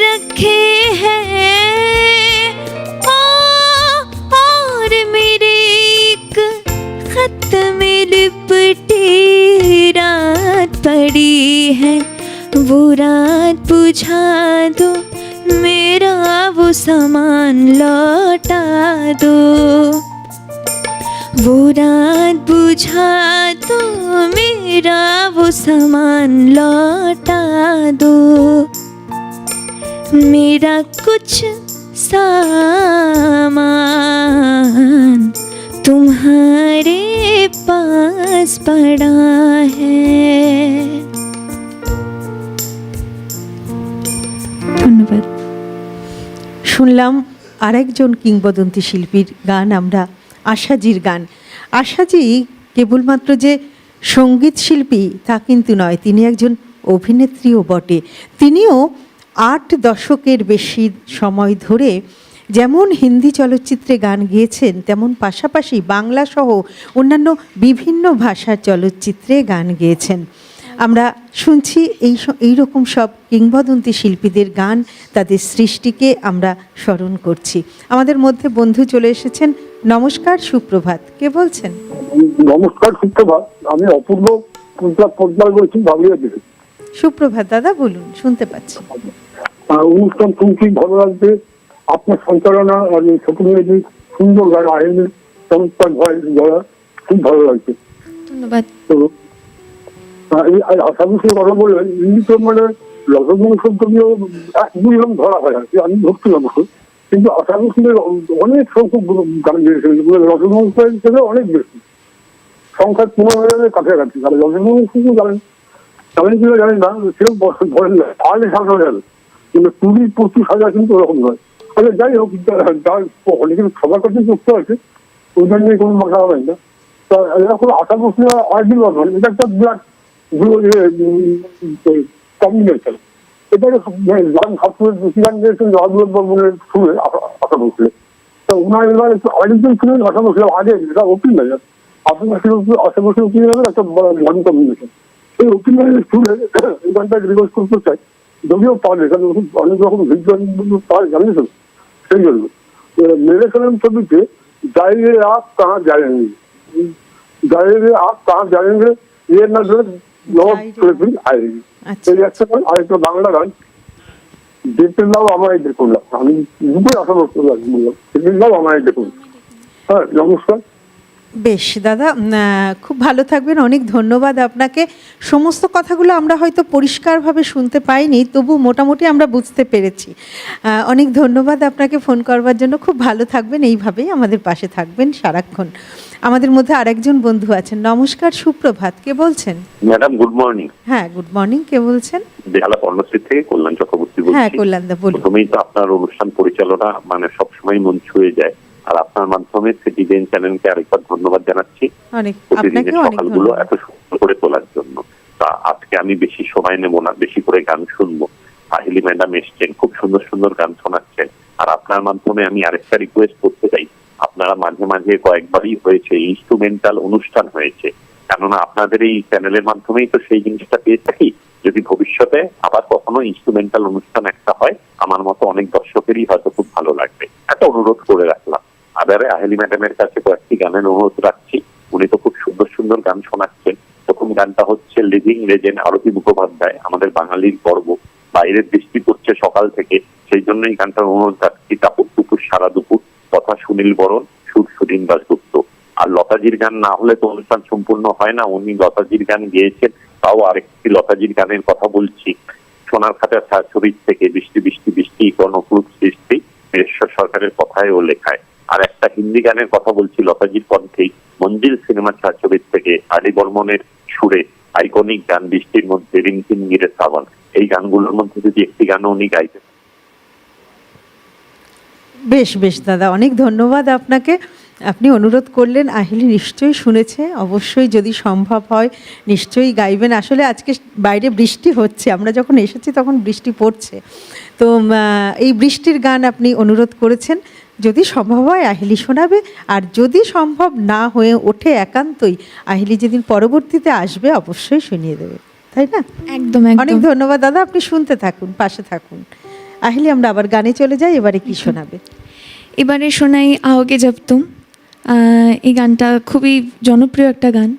रखे हैं, और मेरे एक खत में लिपटी रात पड़ी है। वो रात बुझा दो, मेरा वो सामान लौटा दो। वो रात बुझा दो, मेरा वो सामान लौटा दो, मेरा कुछ सामान तुम्हारे पास पड़ा है। ধন্যবাদ। শুনলাম আরেকজন কিংবদন্তি শিল্পীর গান, আমরা আশাজির গান। আশাজি কেবলমাত্র যে সঙ্গীত শিল্পী তা কিন্তু নয়, তিনি একজন অভিনেত্রীও বটে। তিনিও 8 দশকের বেশি সময় ধরে যেমন হিন্দি চলচ্চিত্রে গান গেয়েছেন, তেমন পাশাপাশি বাংলা সহ অন্যান্য বিভিন্ন ভাষার চলচ্চিত্রে গান গেয়েছেন। আমরা শুনছি এই রকম সব কিংবদন্তি শিল্পীদের গান, তাদের সৃষ্টিকে আমরা স্মরণ করছি। আমাদের মধ্যে বন্ধু চলে এসেছেন। নমস্কার, সুপ্রভাত, কে বলছেন? নমস্কার, সুপ্রভাত। আমি অপূর্ব পদ্মাল বলছি, ভাবলিয়া থেকে। সুপ্রভাত দাদা, বলুন, শুনতে পাচ্ছি। অনুষ্ঠান শুনছি, ভালো লাগছে। আপনার সঞ্চালনা আর ছোট মেয়েদের সুন্দর গান, আইনি চমৎকার ভয় ধরা, খুব ভালো লাগছে। ধন্যবাদ। তো আশা বিষয়ে কথা বললেন, ইনি তো মানে রসগোল্লা শব্দটিও দুই রকম ধরা হয় আর কি, আমি ধরছিলাম কিন্তু আশা বিষয়ে অনেক সংখ্যক গান গিয়েছে, রসগোল্লা থেকে অনেক বেশি সংখ্যা 15,000-এর কাছাকাছি। আর রসগোল্লা শুধু জানেন কিনা জানেন না, সেও ধরেন না 7,500 কিন্তু 20-25,000 কিন্তু ওরকম নয়। আচ্ছা, যাই হোক, অনেকের সবার কাছে যুক্ত আছে, ওইটা নিয়ে কোনো মাথা হবে না। তা এরকম আশা করছি আইডিল বাঁধন, এটা একটা বিরাট কম্বিনেশন। এটা গান গান গিয়েছেন রাজুর বর্মনের সুরে আশা করছিলেন। তা ওনার এবার একটু আরেকজন ছিলেন আশা করছিলাম আগে, এটা ওপিন নাই আশা করছি ওপিন একটা গান কম্বিনেশন। এই ওপিনের সুরে এই গানটা রিকোয়েস্ট করতে চাই, যদিও পারে এখানে অনেক রকম ভিজ্ঞান পাওয়া জানিয়েছেন। সেই জন্য মেরে ফেলেন ছবিতে যাইরে আপ কাহা যায়নি, যাইরে আপ কাহা যায়নি, এ না ধরে আইনি। এই একটা গান, আরেকটা বাংলা গান, দেখতে দাও আমায় দেখুন। আমি দুটোই আশা করতে বললাম, দেখতে দাও আমায় দেখুন। হ্যাঁ, নমস্কার। বেশ দাদা, খুব ভালো থাকবেন, অনেক ধন্যবাদ আপনাকে। সমস্ত কথাগুলো আমরা হয়তো পরিষ্কারভাবে শুনতে পাইনি, তবু মোটামুটি আমরা বুঝতে পেরেছি। অনেক ধন্যবাদ আপনাকে ফোন করবার জন্য। খুব ভালো থাকবেন, এইভাবেই আমাদের পাশে থাকবেন সারাক্ষণ। আমাদের মধ্যে আরেকজন বন্ধু আছেন। নমস্কার, সুপ্রভাত, কে বলছেন? Madam, good morning. হ্যাঁ, গুড মর্নিং, কে বলছেন? বেহালা পর্ণশ্রী থেকে কল্যাণ চক্রবর্তী বলছি। হ্যাঁ, কল্যাণদা, বলুন। প্রথমেই তো আপনার অনুষ্ঠান পরিচালনা মানে সবসময় মন ছুঁয়ে যায়, আর আপনার মাধ্যমে সিটিজেন চ্যানেলকে আরেকবার ধন্যবাদ জানাচ্ছি প্রতিদিনের সকালগুলো এত সুন্দর করে তোলার জন্য। তা আজকে আমি বেশি সময় নেব না, বেশি করে গান শুনবো। আহিলি ম্যাডাম এসছেন, খুব সুন্দর সুন্দর গান শোনাচ্ছেন। আর আপনার মাধ্যমে আমি আরেকটা রিকোয়েস্ট করতে চাই, আপনারা মাঝে মাঝে কয়েকবারই হয়েছে ইনস্ট্রুমেন্টাল অনুষ্ঠান হয়েছে, কেননা আপনাদের এই চ্যানেলের মাধ্যমেই তো সেই জিনিসটা পেয়ে থাকি। যদি ভবিষ্যতে আবার কখনো ইনস্ট্রুমেন্টাল অনুষ্ঠান একটা হয়, আমার মতো অনেক দর্শকেরই হয়তো খুব ভালো লাগবে। একটা অনুরোধ করে রাখলাম। আবারে আহেলি ম্যাডামের কাছে কয়েকটি গানের অনুরোধ রাখছি, উনি তো খুব সুন্দর সুন্দর গান শোনাচ্ছেন। প্রথম গানটা হচ্ছে লিভিং লেজেন্ড আরতি মুখোপাধ্যায়, আমাদের বাঙালির গর্ব। বাইরের বৃষ্টি পড়ছে সকাল থেকে, সেই জন্য এই গানটার অনুরোধ রাখছি। টাপুর টুপুর সারা দুপুর, কথা সুনীল বরণ, সুর সুদিন দাশগুপ্ত। আর লতাজির গান না হলে তো অনুষ্ঠান সম্পূর্ণ হয় না, উনি লতাজির গান গেয়েছেন। তাও আরেকটি লতাজির গানের কথা বলছি, সোনার খাতার ছায়াছবির থেকে বৃষ্টি বৃষ্টি বৃষ্টি কোন অপরূপ সৃষ্টি, বীরেশ্বর সরকারের কথায় ও লেখায়। আর একটা হিন্দি গানের কথা বলছি লতাজির কণ্ঠেই, মঞ্জিল সিনেমার ছায়াছবির থেকে আদি বর্মনের সুরে আইকনিক গান বৃষ্টির মধ্যে রিমঝিম গিরে শ্রাবণ। এই গানগুলোর মধ্যে যদি একটি গান উনি গাইতেন। বেশ বেশ দাদা, অনেক ধন্যবাদ আপনাকে। আপনি অনুরোধ করলেন, আহিলি নিশ্চয়ই শুনেছে, অবশ্যই যদি সম্ভব হয় নিশ্চয়ই গাইবেন। আসলে আজকে বাইরে বৃষ্টি হচ্ছে, আমরা যখন এসেছি তখন বৃষ্টি পড়ছে, তো এই বৃষ্টির গান আপনি অনুরোধ করেছেন, যদি সম্ভব হয় আহিলি শোনাবে। আর যদি সম্ভব না হয়ে ওঠে একান্তই, আহিলি যেদিন পরবর্তীতে আসবে অবশ্যই শুনিয়ে দেবে, তাই না? একদম। অনেক ধন্যবাদ দাদা, আপনি শুনতে থাকুন, পাশে থাকুন। আহিলি, আমরা আবার গানে চলে যাই। এবারে কি শোনাবে? এবারে শোনাই आओगे जब तुम। এই গানটা খুবই জনপ্রিয় একটা গান,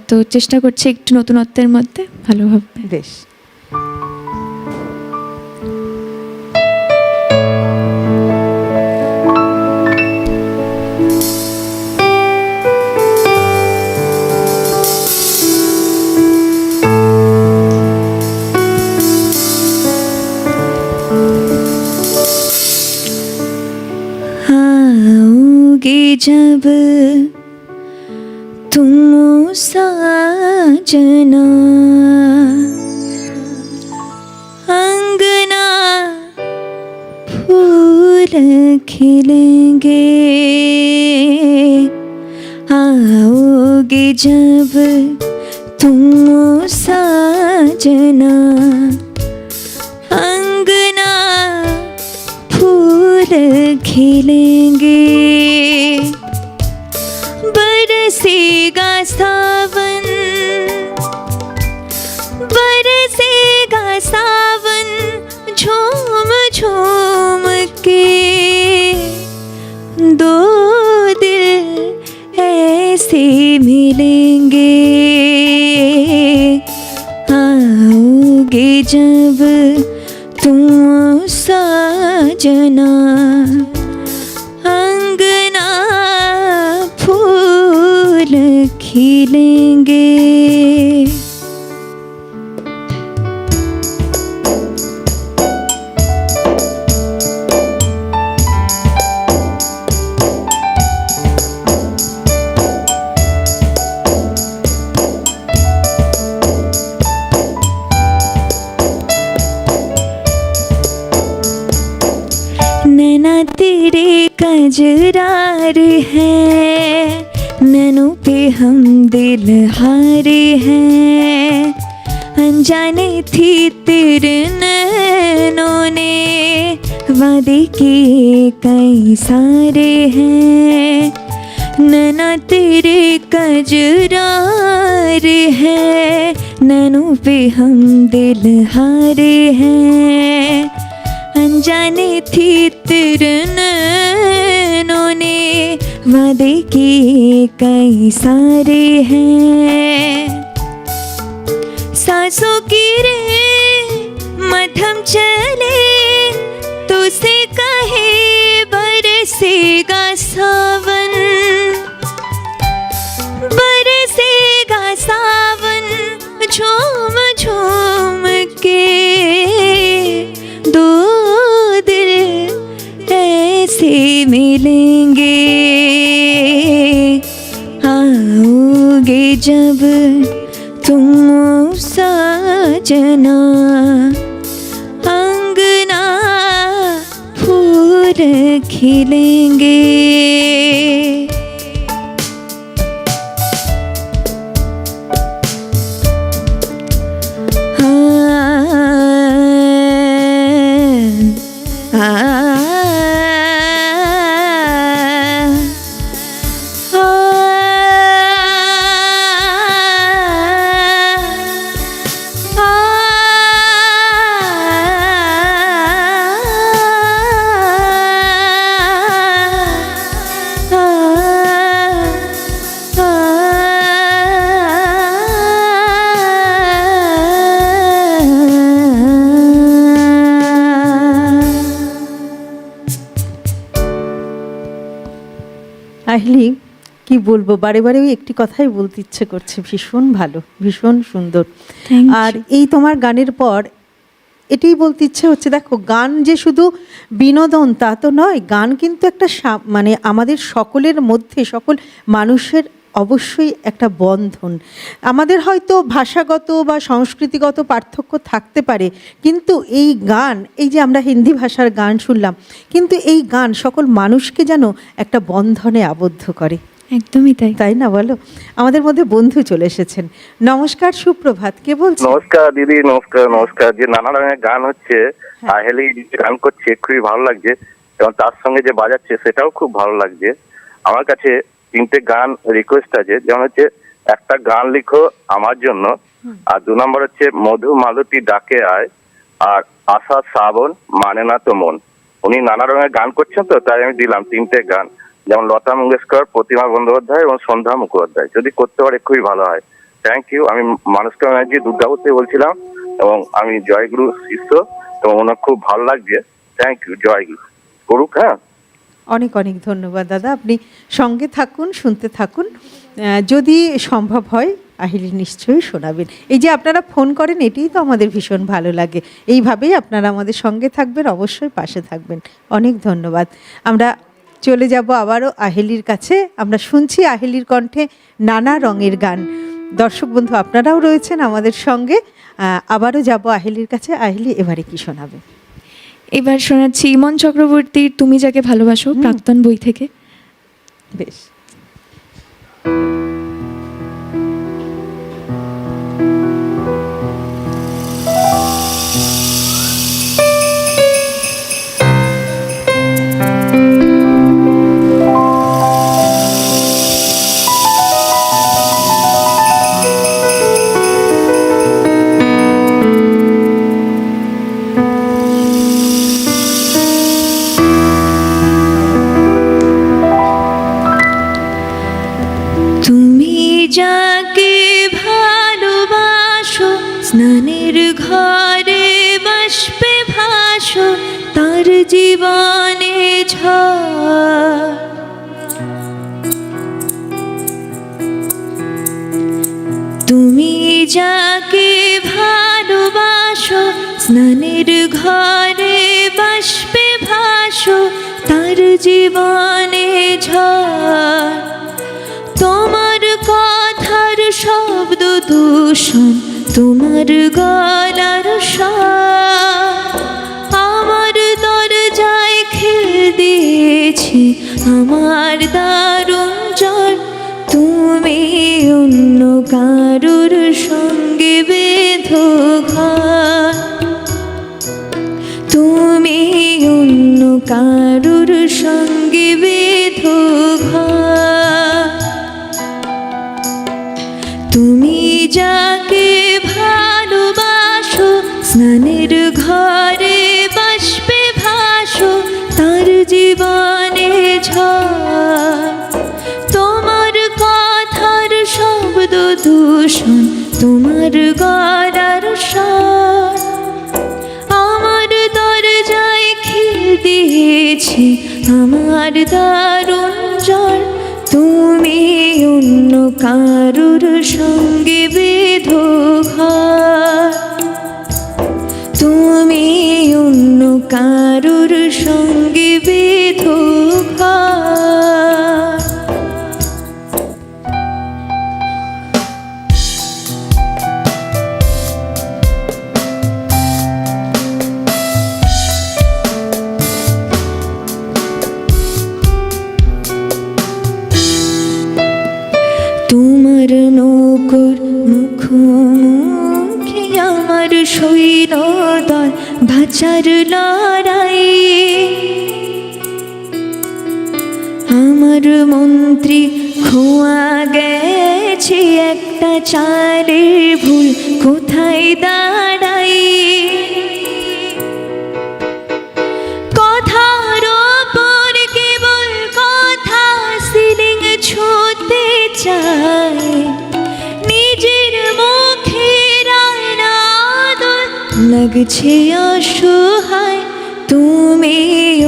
তো চেষ্টা করছি একটু নতুনত্বের মধ্যে ভালোভাবে। বেশ। जब तुम साजना, अंगना फूल खिलेंगे, आओगे जब तुम साजना, अंगना फूल खिलेंगे, बरसेगा सावन, बरसेगा सावन, झूम झूम के, दो दिल ऐसे मिलेंगे, आओगे जब तुम साजना, अंगना फूल खिलेंगे। नैना तेरे कजरार है, नैनों पे हम दिल हारे हैं, अनजाने थी तेरे नैनों ने, वादे किए कई सारे हैं, नैना तेरे कजरार है, नैनों पे हम दिल हारे हैं, अनजाने थी तेरे नैनों ने, वादे किए कई सारे हैं, सांसों की रे मध्यम चले, तो से कहे बरसेगा सावन, बरसेगा सावन, झूम झूम के, दो दिल ऐसे मिलेंगे, आओगे जब तुम साजना, अंगना फूल खिलेंगे। আহিলি, কি বলবো, বারে বারে ওই একটি কথাই বলতে ইচ্ছে করছে, ভীষণ ভালো, ভীষণ সুন্দর। আর এই তোমার গানের পর এটাই বলতে ইচ্ছে হচ্ছে, দেখো গান যে শুধু বিনোদন তা তো নয়, গান কিন্তু একটা মানে আমাদের সকলের মধ্যে, সকল মানুষের অবশ্যই একটা বন্ধন। আমাদের হয়তো ভাষাগত বা সংস্কৃতিগত পার্থক্য থাকতে পারে, কিন্তু এই গান, এই যে আমরা হিন্দি ভাষার গান শুনলাম, কিন্তু এই গান সকল মানুষকে যেন একটা বন্ধনে আবদ্ধ করে। একদমই তাই, তাই না বলো? আমাদের মধ্যে বন্ধু চলে এসেছেন। নমস্কার, সুপ্রভাত, কে বলছেন? নমস্কার দিদি, নমস্কার। নমস্কার। যে নানা রঙের গান হচ্ছে, আহেলি গান করছে, খুবই ভালো লাগছে, এবং তার সঙ্গে যে বাজাচ্ছে সেটাও খুব ভালো লাগছে। আমার কাছে তিনটে গান রিকোয়েস্ট আছে, যেমন হচ্ছে একটা গান লিখো আমার জন্য, আর 2 নম্বর হচ্ছে মধু মালতী ডাকে আয়, আর আশা শ্রাবণ মানে না তো মন। উনি নানা রঙের গান করছেন তো, তাই আমি দিলাম তিনটে গান, যেমন লতা মঙ্গেশকর, প্রতিমা বন্দ্যোপাধ্যায় এবং সন্ধ্যা মুখোপাধ্যায়। যদি করতে পারে খুবই ভালো হয়। Thank you. আমি মানুষকে ব্যানার্জি দুর্গাপুর থেকে বলছিলাম, এবং আমি জয়গুরু শিষ্য, এবং ওনার খুব ভালো লাগছে। Thank you. জয়গুরু করুক। হ্যাঁ, অনেক অনেক ধন্যবাদ দাদা, আপনি সঙ্গে থাকুন, শুনতে থাকুন, যদি সম্ভব হয় আহিলি নিশ্চয়ই শোনাবেন। এই যে আপনারা ফোন করেন, এটাই তো আমাদের ভীষণ ভালো লাগে। এইভাবেই আপনারা আমাদের সঙ্গে থাকবেন, অবশ্যই পাশে থাকবেন। অনেক ধন্যবাদ। আমরা চলে যাব আবারও আহেলির কাছে। আমরা শুনছি আহেলির কণ্ঠে নানা রঙের গান। দর্শক বন্ধু আপনারাও রয়েছেন আমাদের সঙ্গে। আবারও যাব আহেলির কাছে। আহেলি, এবারে কি শোনাবে? এবার শোনাচ্ছি ইমন চক্রবর্তীর তুমি যাকে ভালোবাসো, প্রাক্তন বই থেকে। বেশ। যাকে ভালোবাসো স্নানের ঘরে বাষ্পে ভাসো, তার জীবনে ঝড়। তুমি যাকে ভালোবাসো স্নানের ঘরে বাষ্পে ভাসো, তার জীবনে ঝড়। তোমার কথার শব্দ দূষণ, তোমার গলার স্বর আমার দরজায় খিল দিয়েছে, আমার দারুণ জ্বর। তুমি অন্য কারুর সঙ্গে বেঁধো ঘর, তুমি অন্য কারুর সঙ্গে বেঁধো ঘর। তুমি যাকে ভালোবাসো স্নানের ঘরে বাষ্পে ভাসো, তার জীবনে ঝড়। তোমার কথার শব্দ দূষণ, তোমার গলার স্বর আমার দরজায় খিল দিয়েছে, আমার দারুণ জ্বর। তুমি অন্য কারুর সঙ্গে বেঁধো ঘর, তুমি অন্য কারুর সঙ্গে বেঁধো ঘর। তোমার নৌকোর মুখোমুখি আমার সৈন্যদল, বাঁচার লড়াই। আমার মন্ত্রী খোয়া গেছে একটা চালের ভুল, কোথায় দাঁড়াই। কথার ওপর কেবল কথা সিলিং ছুঁতে চায়, নিজের মুখের আনাদর লাগছে অসহায়। তুমি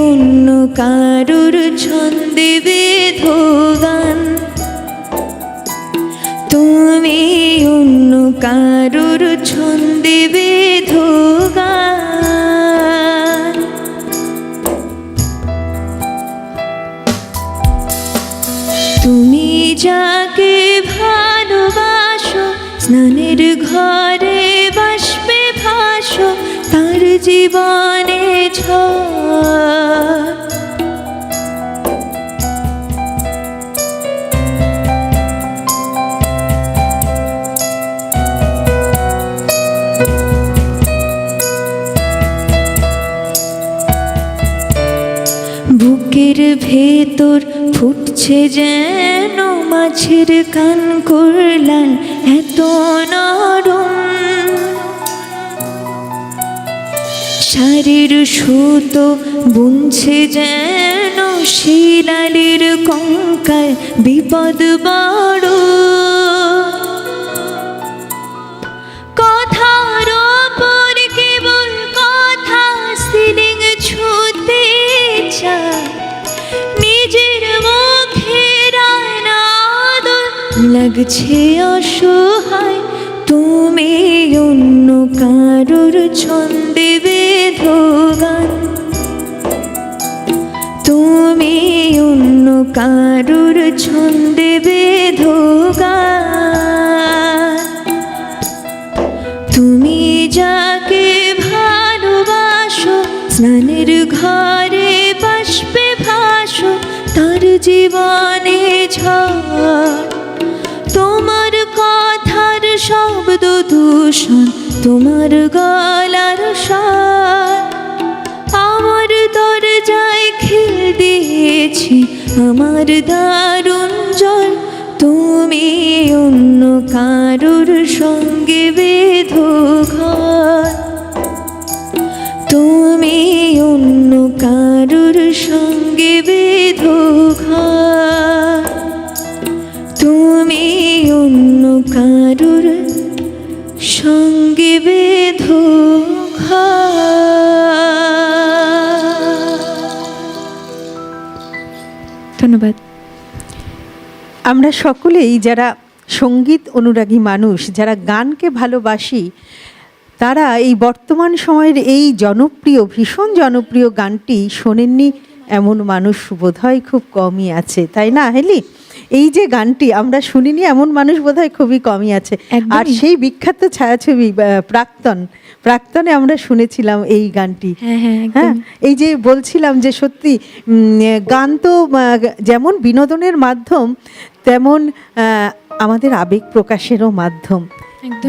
অন্য কারুর ছন্দে বেঁধো গান, তুমি অন্য কারুর ছন্দে বেঁধো গান। তুমি যাকে ভালোবাসো স্নানের ঘরে বাষ্পে ভাসো, তার জীবনে ঝড়। বুকের ভেতর ফুটছে যেন মাছের কান করলাল, এত নরম শাড়ির সুতো বুনছে যেন শিলালির কঙ্কাল, বিপদ বড়। কথার ওপর কেবল কথা সিলিং ছুঁতে চায়, নিজের মুখের আনাদর লাগছে অসহায়। তুমি অন্য কারুর ছন্দে বেঁধো গান, তুমি কারুর ছন্দে বেঁধো গান। তুমি যাকে ভালোবাসো স্নানের ঘরে বাষ্পে ভাসো, তার জীবনে ঝড়। তোমার কথার শব্দ দূষণ, তোমার গলার স্বর আমার দরজায় খিল দিয়েছি, আমার দারুণ জল। তুমি অন্য কারুর সঙ্গে বেঁধো ঘর, তুমি অন্য কারুর সঙ্গে বেঁধো ঘর, তুমি অন্য কারুর সঙ্গে বেঁধো ধন্যবাদ। আমরা সকলেই যারা সঙ্গীত অনুরাগী মানুষ, যারা গানকে ভালোবাসি, তারা এই বর্তমান সময়ের এই জনপ্রিয়, ভীষণ জনপ্রিয় গানটি শোনেননি এমন মানুষ বোধহয় খুব কমই আছে, তাই না হেলি? এই যে গানটি আমরা শুনিনি এমন মানুষ বোধহয় খুবই কমই আছে। আর সেই বিখ্যাত ছায়াছবি প্রাক্তনে আমরা শুনেছিলাম এই গানটি। হ্যাঁ, এই যে বলছিলাম যে সত্যি গান তো যেমন বিনোদনের মাধ্যম, তেমন আমাদের আবেগ প্রকাশেরও মাধ্যম।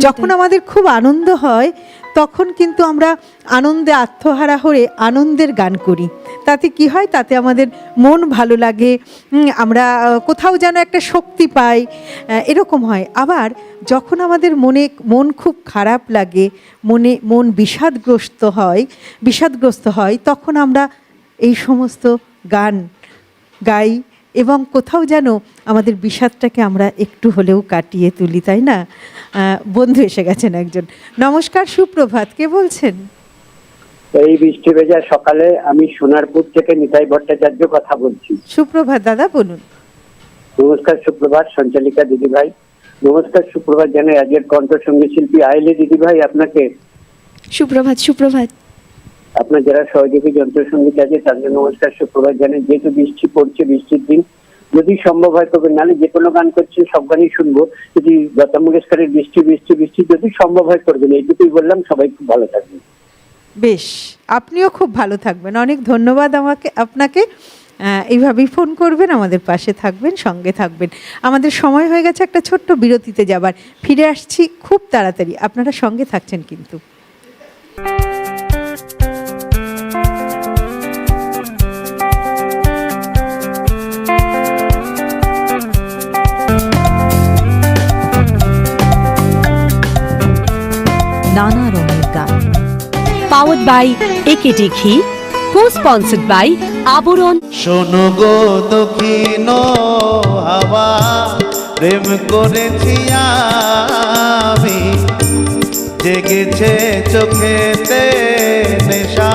যখন আমাদের খুব আনন্দ হয় তখন কিন্তু আমরা আনন্দে আত্মহারা হয়ে আনন্দের গান করি। তাতে কি হয়? তাতে আমাদের মন ভালো লাগে, আমরা কোথাও যেন একটা শক্তি পাই, এরকম হয়। আবার যখন আমাদের মন খুব খারাপ লাগে, মন বিষাদগ্রস্ত হয়, তখন আমরা এই সমস্ত গান গাই এবং কোথাও যেন আমাদের বিষাদটাকে আমরা একটু হলেও কাটিয়ে তুলি, তাই না? বন্ধু এসে গেছেন একজন। নমস্কার, সুপ্রভাত, কে বলছেন? এই বৃষ্টি ভেজা সকালে আমি সোনারপুর থেকে নিতাই ভট্টাচার্য কথা বলছি। সুপ্রভাত দাদা, বলুন। নমস্কার, সুপ্রভাত সঞ্চালিকা দিদি ভাই। নমস্কার, সুপ্রভাত জানাই আজকের কণ্ঠসঙ্গীত শিল্পী আইলে দিদি ভাই আপনাকে। সুপ্রভাত। সুপ্রভাত। আপনার যারা সহযোগী যন্ত্রসঙ্গীত আছে তাদের নমস্কার, সুপ্রভাত জানাই। যেহেতু বৃষ্টি পড়ছে, বৃষ্টির দিন, যদি সম্ভব হয় তবে, নাহলে যে কোনো গান করছেন সব গানই শুনবো। যদি লতা মঙ্গেশকরের বৃষ্টি বৃষ্টি বৃষ্টি যদি সম্ভব হয় করবেন, এইটুকুই বললাম। সবাই খুব ভালো থাকবেন। বেশ, আপনিও খুব ভালো থাকবেন। অনেক ধন্যবাদ আপনাকে। এইভাবেই ফোন করবেন, আমাদের পাশে থাকবেন, সঙ্গে থাকবেন। আমাদের সময় হয়ে গেছে একটা ছোট্ট বিরতিতে যাবার, ফিরে আসছি খুব তাড়াতাড়ি। আপনারা সঙ্গে থাকছেন কিন্তু। নানা রঙের গান, পাওয়ার্ড বাই একেডি ঘি, কো-স্পন্সর্ড বাই আবরণ। শোনো গো দক্ষিণ হাওয়া, প্রেম করেছি আমি, জেগেছে চোখেতে নেশা।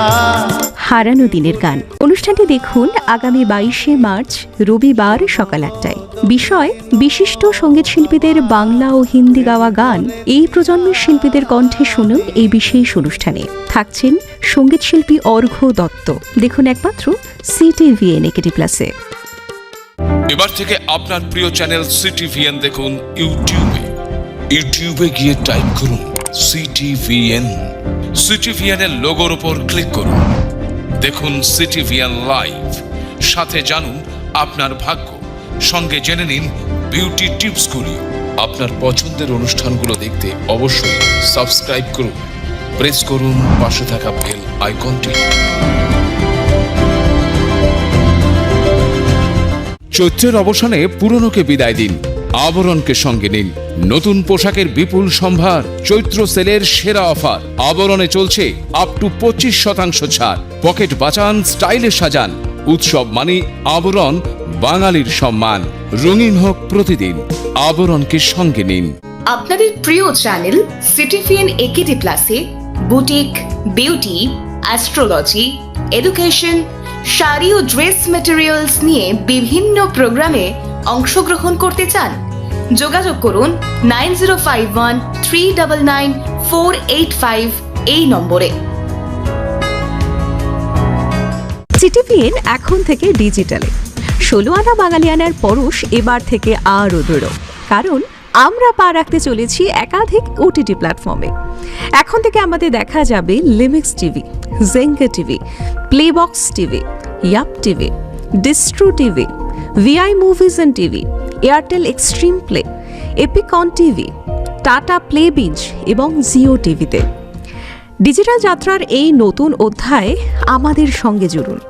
হারানো দিনের গান অনুষ্ঠানটি দেখুন আগামী 22শে মার্চ রবিবার সকাল 8টায়। বিষয় বিশিষ্ট সঙ্গীত শিল্পীদের বাংলা ও হিন্দি গাওয়া গান। এই প্রজন্মের শিল্পীদের কণ্ঠে শুনুন এই বিশেষ অনুষ্ঠানে। থাকছেন সঙ্গীত শিল্পী অর্ঘ্য দত্ত। দেখুন একমাত্র CTVN একেডি প্লাসে। এবার থেকে আপনার প্রিয় চ্যানেল CTVN দেখুন ইউটিউবে গিয়ে টাইপ করুন CTVN। CTVN এর লোগোর উপর ক্লিক করুন, দেখুন CTVN লাইভ। সাথে জানুন আপনার ভাগ্য, সঙ্গে জেনে নিন বিউটি টিপসগুলি। আপনার পছন্দের অনুষ্ঠানগুলো দেখতে অবশ্যই সাবস্ক্রাইব করুন, প্রেস করুন পাশে থাকা বেল আইকনটি। চৈত্রের অবসানে পুরনোকে বিদায় দিন, আবরণকে সঙ্গে নিন। নতুন পোশাকের বিপুল সম্ভার, চৈত্র সেলের সেরা অফার। আবরণে চলছে আপ টু 25% ছাড়। পকেট বাঁচান, স্টাইলে সাজান। উৎসব মানে আবরণ, বাঙালির সম্মান। রঙিন হোক প্রতিদিন, আবরণকে সঙ্গে নিন। আপনাদের প্রিয় চ্যানেল CTVN একেডি প্লাসে boutique, beauty, astrology, education, sari ও ড্রেস ম্যাটেরিয়ালস নিয়ে বিভিন্ন প্রোগ্রামে অংশগ্রহণ করতে চান? যোগাযোগ করুন 9051399485 এই নম্বরে। CTVN এখন থেকে ডিজিটালে। 16 আনা বাঙালিয়ানার পরশ এবার থেকে আরও দৃঢ়, কারণ আমরা পা রাখতে চলেছি একাধিক ওটিটি প্ল্যাটফর্মে। এখন থেকে আমাদের দেখা যাবে Limix TV, Jenga TV, Playbox TV, Yupp TV, Distro TV, Vi movies and TV, Airtel Xstream Play, Epicon TV, Tata Play Binge এবং জিও টিভিতে। ডিজিটাল যাত্রার এই নতুন অধ্যায়ে আমাদের সঙ্গে জুড়ুন।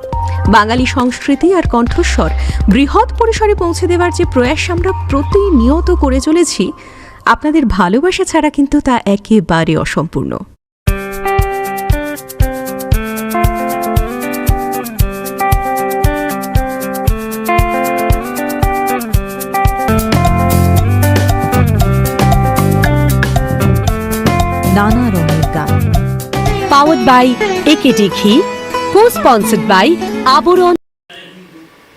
বাঙালি সংস্কৃতি আর কণ্ঠস্বর বৃহৎ পরিসরে পৌঁছে দেওয়ার যে প্রয়াস আমরা প্রতিনিয়ত করে চলেছি, আপনাদের ভালোবাসা ছাড়া কিন্তু তা একেবারে অসম্পূর্ণ। নানা রঙের গান, পাওয়ার্ড বাই একেডি ঘি, কো-স্পন্সর্ড বাই আবরণ।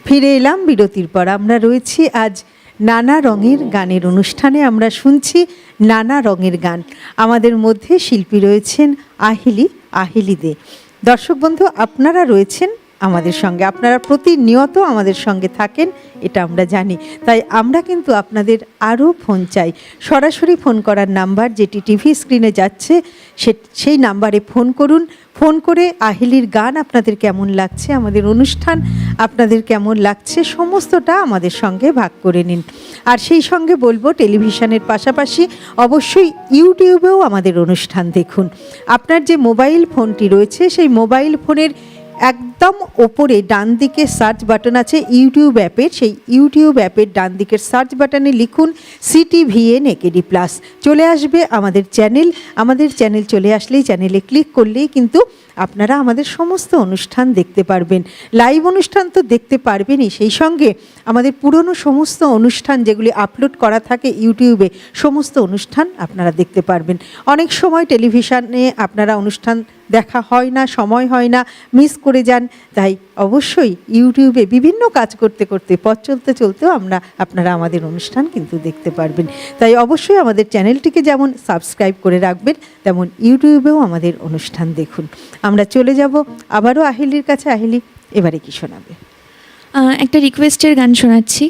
ফিরে এলাম বিরতির পর। আমরা রয়েছি আজ নানা রঙের গানের অনুষ্ঠানে। আমরা শুনছি নানা রঙের গান। আমাদের মধ্যে শিল্পী রয়েছেন আহিলি দে। দর্শক বন্ধু, আপনারা রয়েছেন আমাদের সঙ্গে, আপনারা প্রতিনিয়ত আমাদের সঙ্গে থাকেন, এটা আমরা জানি। তাই আমরা কিন্তু আপনাদের আরও ফোন চাই। সরাসরি ফোন করার নাম্বার যেটি টিভি স্ক্রিনে যাচ্ছে, সেই নাম্বারে ফোন করুন। ফোন করে আহিলির গান আপনাদের কেমন লাগছে, আমাদের অনুষ্ঠান আপনাদের কেমন লাগছে, সমস্তটা আমাদের সঙ্গে ভাগ করে নিন। আর সেই সঙ্গে বলবো, টেলিভিশনের পাশাপাশি অবশ্যই ইউটিউবেও আমাদের অনুষ্ঠান দেখুন। আপনার যে মোবাইল ফোনটি রয়েছে, সেই মোবাইল ফোনের একদম ওপরে ডান দিকে সার্চ বাটন আছে ইউটিউব অ্যাপের, সেই ইউটিউব অ্যাপের ডান দিকের সার্চ বাটনে লিখুন CTVN AKD+। চলে আসবে আমাদের চ্যানেল। আমাদের চ্যানেল চলে আসলেই, চ্যানেলে ক্লিক করলেই কিন্তু আপনারা আমাদের সমস্ত অনুষ্ঠান দেখতে পারবেন। লাইভ অনুষ্ঠান তো দেখতে পারবেনই, সেই সঙ্গে আমাদের পুরনো সমস্ত অনুষ্ঠান যেগুলি আপলোড করা থাকে ইউটিউবে, সমস্ত অনুষ্ঠান আপনারা দেখতে পারবেন। অনেক সময় টেলিভিশনে আপনারা অনুষ্ঠান দেখা হয় না, সময় হয় না, মিস করে যান। তাই অবশ্যই ইউটিউবে বিভিন্ন কাজ করতে করতে, পথ চলতে চলতেও আপনারা আমাদের অনুষ্ঠান কিন্তু দেখতে পারবেন। তাই অবশ্যই আমাদের চ্যানেলটিকে যেমন সাবস্ক্রাইব করে রাখবেন, তেমন ইউটিউবেও আমাদের অনুষ্ঠান দেখুন। আমরা চলে যাব আবারও আহিলির কাছে। আহিলি, এবারে কি শোনাবে? একটা রিকোয়েস্টের গান শোনাচ্ছি,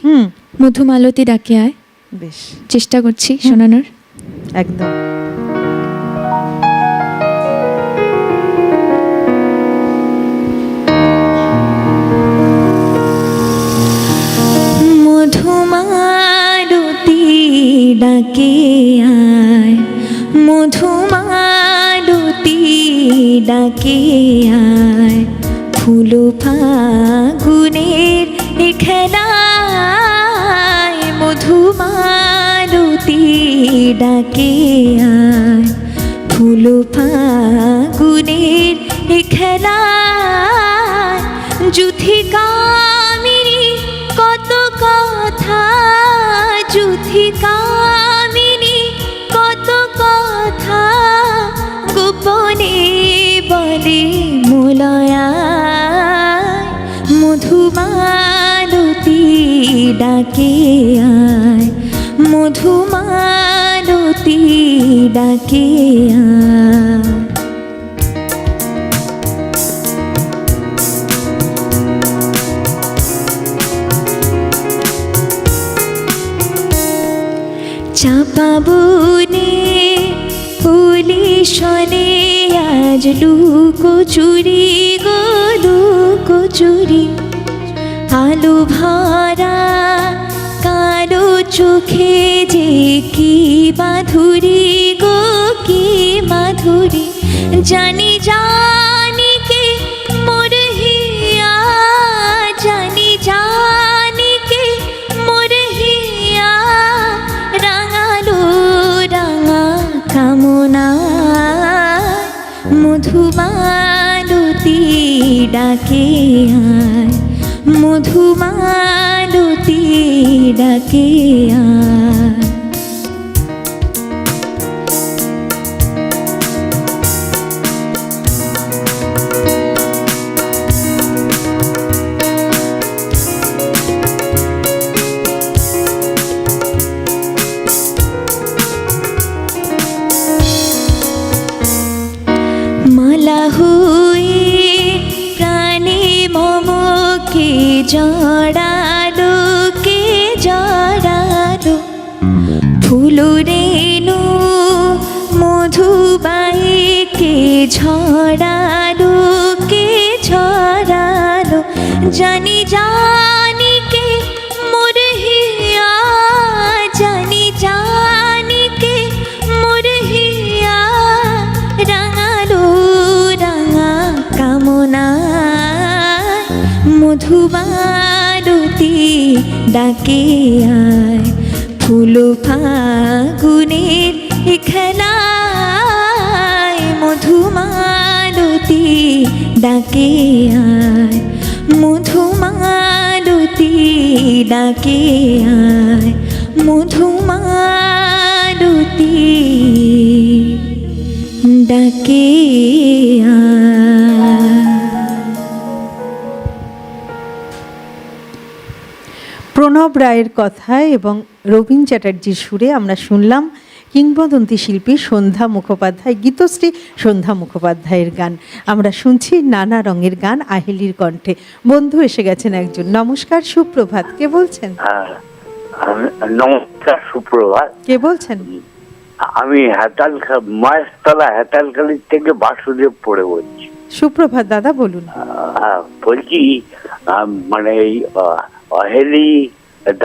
মধুমালতী ডাকে আয়। বেশ, চেষ্টা করছি শোনানোর। একদম। মধুমালতী ডাকে আয়, মধুমালতী ডাকে আয়, ফুল ফাগুনের খেলায়, মধুমালতী ডাকে আয়, ফুল ফাগুনের খেলায়, যুথিকামিনী কত কথা, যুথিকামিনী কত কথা, গোপনে বলে মোলয়া, মধুমালতী ডাকে আয়, মধুমালতী ডাকে আয়। চাপা বনে ফুলি শনে আজ লুকোচুরি গো লুকোচুরি, আলো ভরা কালো চোখে যে কি মাধুরী গো কি মাধুরী, জানি জানি কে মোর হিয়া, জানি জানি কে মোর হিয়া, রাঙালো রাঙা কামনা, মধুমালতী ডাকে আয়, মধুমালতী ডাকে আয়। মালা হয়ে প্রাণে মমকে জড়া ফুল রেণু মধুবাইকে ঝরালো, কে ঝরালো, জানি জানি কে মোর হিয়া, জানি জানি কে মোর হিয়া, রাঙালো রাঙা কামনা মধুমালতী ডাকে আয়, ফুল ফাগুনের খেলায় মধুমালতী ডাকে আয়, মধুমালতী ডাকে আয়, মধুমালতী ডাকে আয়। প্রণব রায়ের কথায় এবং রবীন চ্যাটার্জির সুরে আমরা শুনলাম কিংবদন্তি শিল্পী সন্ধ্যা মুখোপাধ্যায়, গীতশ্রী সন্ধ্যা মুখোপাধ্যায়ের গান। আমরা শুনছি নানা রঙের গান আহেলির কণ্ঠে। বন্ধু এসে গেছেন একজন। নমস্কার, সুপ্রভাত। কে বলছেন? নমস্কার, সুপ্রভাত। কে বলছেন? আমি মহেশতলা হেতালখালির থেকে বাসুদেব পড়ে বলছি। সুপ্রভাত দাদা, বলুন। বলছি মানে এই অহেলি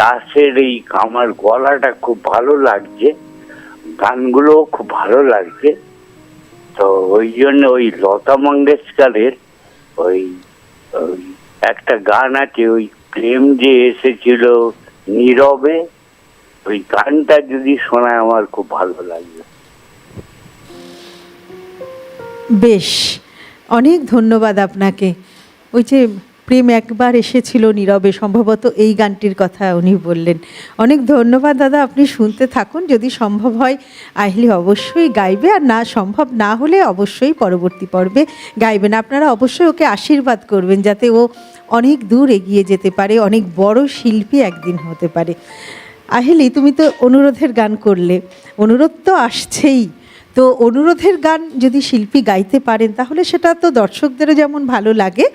দাসের এই আমার গলাটা খুব ভালো লাগছে, গানগুলো খুব ভালো লাগছে, তো ওই জন্য ওই লতা মঙ্গেশকরের ওই একটা গান আছে, ওই প্রেম যে এসেছিল নীরবে, ওই গানটা যদি শোনায় আমার খুব ভালো লাগবে। বেশ, অনেক ধন্যবাদ আপনাকে। ওই যে প্রেম একবার এসেছিল নীরবে, সম্ভবত এই গানটির কথা উনি বললেন। অনেক ধন্যবাদ দাদা, আপনি শুনতে থাকুন। যদি সম্ভব হয় আহেলি অবশ্যই গাইবে, আর না সম্ভব না হলে অবশ্যই পরবর্তী পর্বে গাইবেন। আপনারা অবশ্যই ওকে আশীর্বাদ করবেন যাতে ও অনেক দূর এগিয়ে যেতে পারে, অনেক বড় শিল্পী একদিন হতে পারে। আহেলি, তুমি তো অনুরোধের গান করলে, অনুরোধ তো আসছেই, তো অনুরোধের গান যদি শিল্পী গাইতে পারেন তাহলে সেটা তো দর্শকদেরও যেমন ভালো লাগে,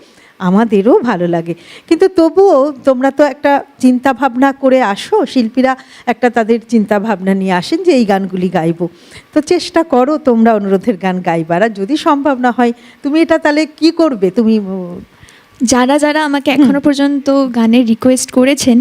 আমাদেরও ভালো লাগে। কিন্তু তবুও তোমরা তো একটা চিন্তা ভাবনা করে আসো, শিল্পীরা একটা তাদের চিন্তা ভাবনা নিয়ে আসেন যে এই গানগুলি গাইবো, তো চেষ্টা করো তোমরা অনুরোধের গান গাইবার। আর যদি সম্ভব না হয় তুমি এটা তাহলে কি করবে? তুমি যারা যারা আমাকে এখনো পর্যন্ত গানের রিকোয়েস্ট করেছেন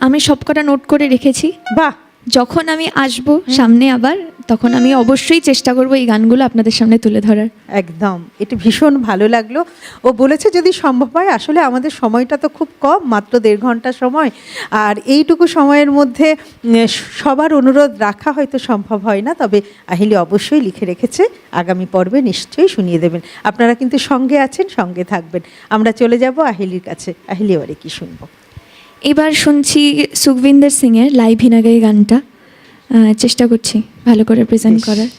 আমি সবকটা নোট করে রেখেছি। বাহ, যখন আমি আসবো সামনে আবার, তখন আমি অবশ্যই চেষ্টা করব এই গানগুলো আপনাদের সামনে তুলে ধরার। একদম, এটা ভীষণ ভালো লাগলো। ও বলেছে যদি সম্ভব হয়, আসলে আমাদের সময়টা তো খুব কম, মাত্র 1.5 ঘন্টা সময়, আর এইটুকু সময়ের মধ্যে সবার অনুরোধ রাখা হয়তো সম্ভব হয় না, তবে আহেলি অবশ্যই লিখে রেখেছে, আগামী পর্বে নিশ্চয়ই শুনিয়ে দেবেন। আপনারা কিন্তু সঙ্গে আছেন, সঙ্গে থাকবেন। আমরা চলে যাব আহেলির কাছে। আহেলি, এবারে কি শুনবো? এবার শুনছি সুখবিন্দর সিংয়ের লাইভ হিনাগাই গানটা, চেষ্টা করছি ভালো করে প্রেজেন্ট করার।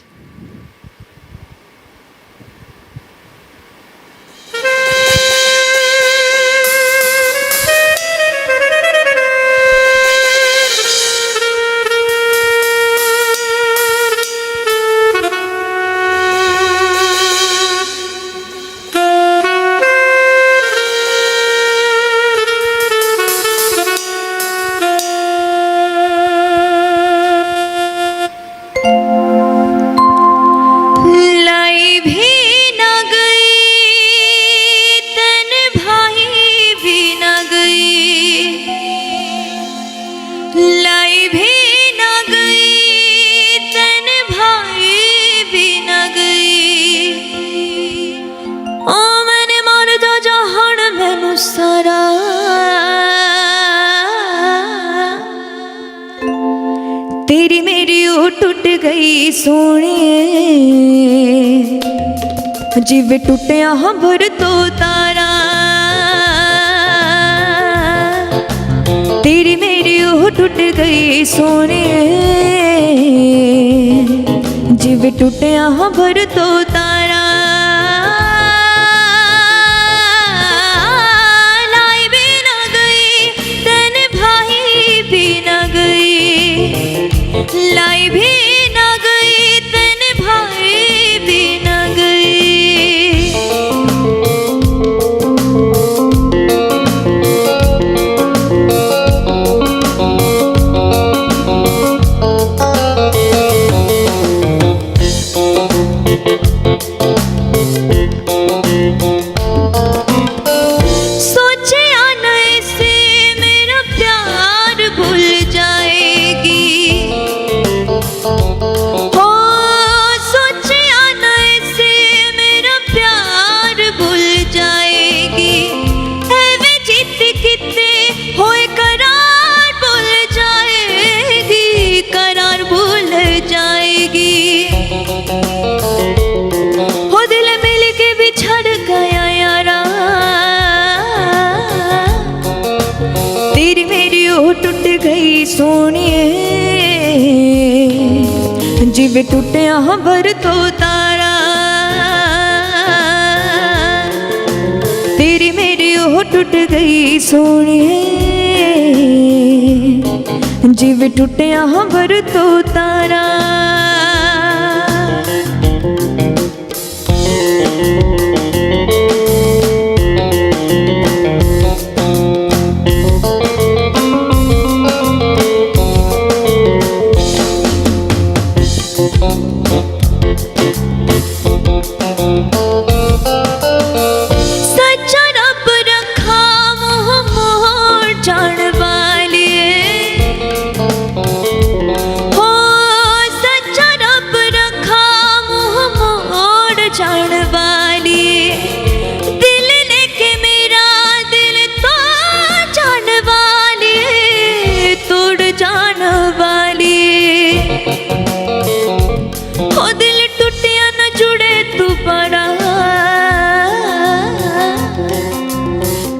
तेरी मेरी ओ टूट गई सोने, जिव टूटिया हंबर तो तारा, तेरी मेरी ओ टूट गई सोने, जिव टूटिया हंबर तो तारा, लाई भी ना गई तन भाई भी ना गई, लाई भी ना गई तन भाई भी ना गई। ਜਿਵੇਂ ਟੁੱਟਿਆ ਹੰਬਰ ਤੋਂ ਤਾਰਾ तेरी मेरी ओह टूट गई सोनिए जिवे टूटिया हंबर तो तारा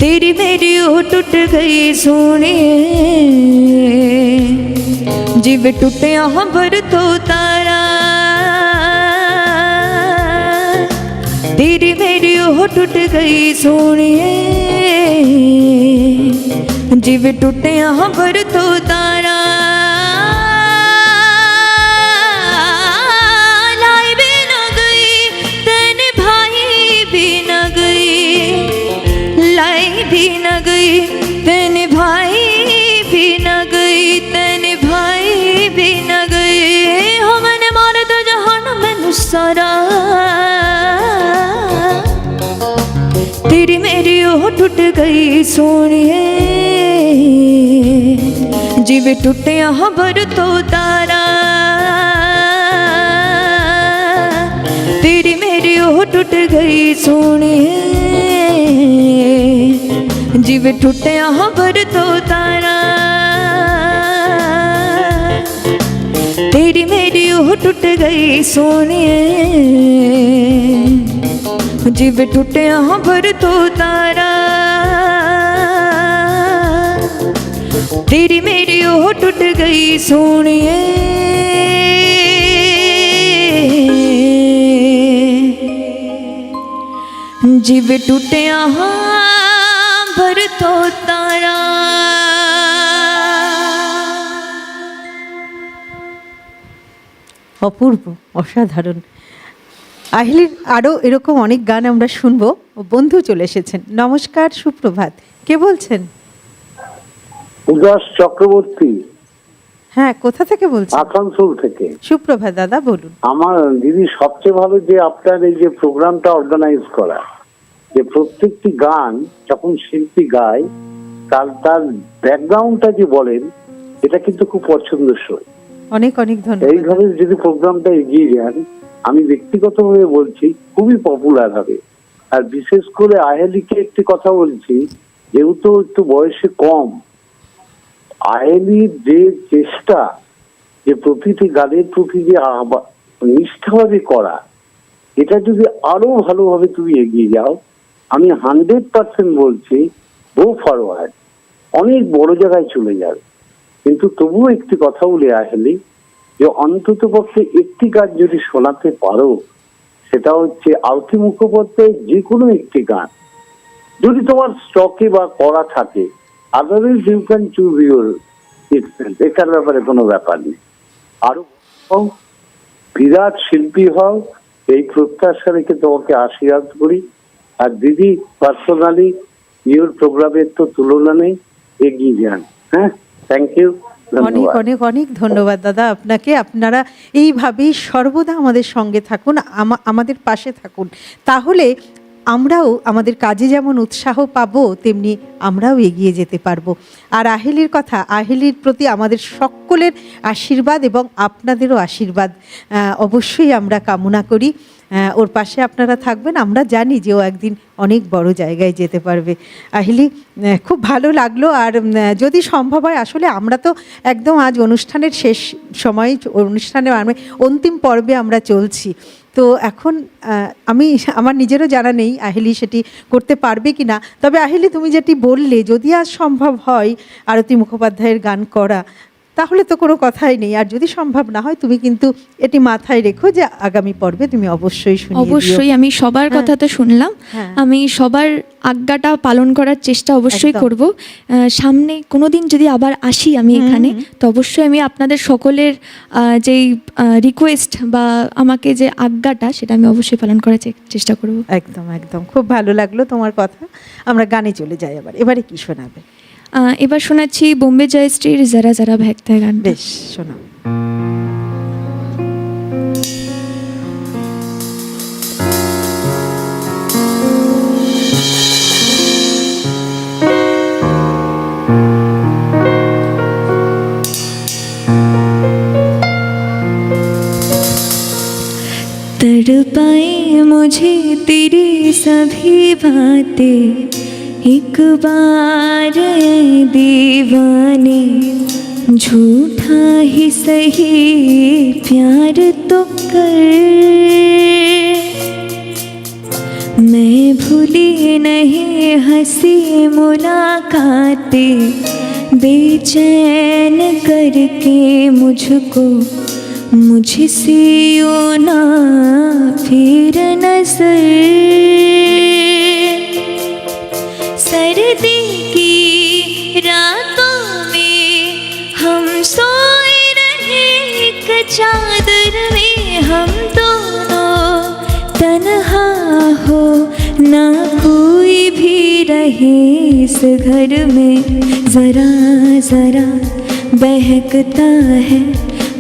तेरी मेरी ओह टूट गई सोनिए जिवे टूटिया हंबर तो तारा तेरी मेरी ओह टूट गई सोनिए जिवे टूटिया हंबर तो तारा लाई भी न गई तेने भाई भी न गई लाई भी न गई तेने भाई भी न गई तेने भाई भी न गई हो मैंने मारे तो जहान मैनू सारा तेरी मेरी ओह टूट गई सोनिए जिवे टूटिया हंबर तो तारा तेरी मेरी ओह टूट गई सोनिए जिवे टूटिया हंबर तो तारा तेरी मेरी ओह टूट गई सोनिए जिवे टूटिया हंबर तो तारा तेरी मेरी ओह टूट गई सोनिए जिवे टूटिया हंबर तो तारा। অপূর্ব, অসাধারণ। আহিলির আরও এরকম অনেক গান আমরা শুনবো। বন্ধু চলে এসেছেন। নমস্কার, সুপ্রভাত। কে বলছেন? উদাস চক্রবর্তী। হ্যাঁ, কোথা থেকে বলছেন? আসানসোল থেকে। সুপ্রভাত দাদা, বলুন। আমার দিদি সবচেয়ে ভালো যে আপনার এই যে প্রোগ্রামটা অর্গানাইজ করা, যে প্রত্যেকটি গান যখন শিল্পী গায় তার ব্যাকগ্রাউন্ডটা যে বলেন, এটা কিন্তু খুব পছন্দসই। অনেক অনেক ধন্যবাদ। এইভাবে যদি প্রোগ্রামটা এগিয়ে যান, আমি ব্যক্তিগতভাবে বলছি খুবই পপুলার হবে। আর বিশেষ করে আহেলিকে একটি কথা বলছি, যেহেতু একটু বয়সে কম, আহেলির যে চেষ্টা যে প্রতিটি গানের প্রতি যে নিষ্ঠাভাবে করা, এটা যদি আরো ভালোভাবে তুমি এগিয়ে যাও, আমি 100% বলছি গো ফরওয়ার্ড, অনেক বড় জায়গায় চলে যাবে। কিন্তু তবুও একটি কথা বলে আহেলি, যে অন্তত পক্ষে একটি গান যদি শোনাতে পারো, সেটা হচ্ছে আরতি মুখোপাধ্যায়ের যে কোনো একটি গান, যদি তোমার স্টকে বা করা থাকে। Otherwise you can choose your itself, এটার ব্যাপারে কোনো ব্যাপার নেই। আরো বিরাট শিল্পী হও, এই প্রত্যাশা রেখে তোমাকে আশীর্বাদ করি। আর দিদি পার্সোনালি ইউর প্রোগ্রামের তো তুলনা নেই, এগিয়ে যান। হ্যাঁ, থ্যাংক ইউ। অনেক অনেক অনেক ধন্যবাদ দাদা আপনাকে। আপনারা এইভাবেই সর্বদা আমাদের সঙ্গে থাকুন, আমাদের পাশে থাকুন, তাহলে আমরাও আমাদের কাজে যেমন উৎসাহ পাবো, তেমনি আমরাও এগিয়ে যেতে পারবো। আর আহেলির কথা, আহেলির প্রতি আমাদের সকলের আশীর্বাদ এবং আপনাদেরও আশীর্বাদ অবশ্যই আমরা কামনা করি। ওর পাশে আপনারা থাকবেন, আমরা জানি যে ও একদিন অনেক বড় জায়গায় যেতে পারবে। আহিলি, খুব ভালো লাগলো। আর যদি সম্ভব হয়, আসলে আমরা তো একদম আজ অনুষ্ঠানের শেষ সময়, অনুষ্ঠানের অন্তিম পর্বে আমরা চলছি, তো এখন আমার নিজেরও জানা নেই আহেলি সেটি করতে পারবে কি না। তবে আহেলি, তুমি যেটি বললে, যদি আজ সম্ভব হয় আরতি মুখোপাধ্যায়ের গান করা, তাহলে তো কোনো কথাই নেই। আর যদি সম্ভব না হয় তুমি কিন্তু এটি মাথায় রেখো যে আগামী পর্বে তুমি অবশ্যই শুনিয়ে দিও। অবশ্যই, আমি সবার কথা তো শুনলাম, হ্যাঁ। আমি সবার আজ্ঞাটা পালন করার চেষ্টা অবশ্যই একদম। করব। সামনে কোনোদিন যদি আবার আসি আমি এখানে, তো অবশ্যই আমি আপনাদের সকলের যেই রিকোয়েস্ট বা আমাকে যে আজ্ঞাটা, সেটা আমি অবশ্যই পালন করার চেষ্টা করব। একদম একদম, খুব ভালো লাগলো তোমার কথা। আমরা গানে চলে যাই আবার। এবারে কি শোনাবে? এবার শোনাচ্ছি বোম্বে জয়শ্রীর যারা যারা ভ্যাগতা গান। বেশ, শোনাও। तड़पाए मुझे तेरी सभी बातें, एक बार ऐ दीवाने, झूठा ही सही प्यार तो कर। मैं भूली नहीं हंसी मुलाकातें, बेचैन करके मुझको मुझसे यूं ना फिर नजर। सर्दी की रातों में हम सोए रहे एक चादर में, हम दोनों तन्हा हो ना कोई भी रहे इस घर में। जरा जरा बहकता है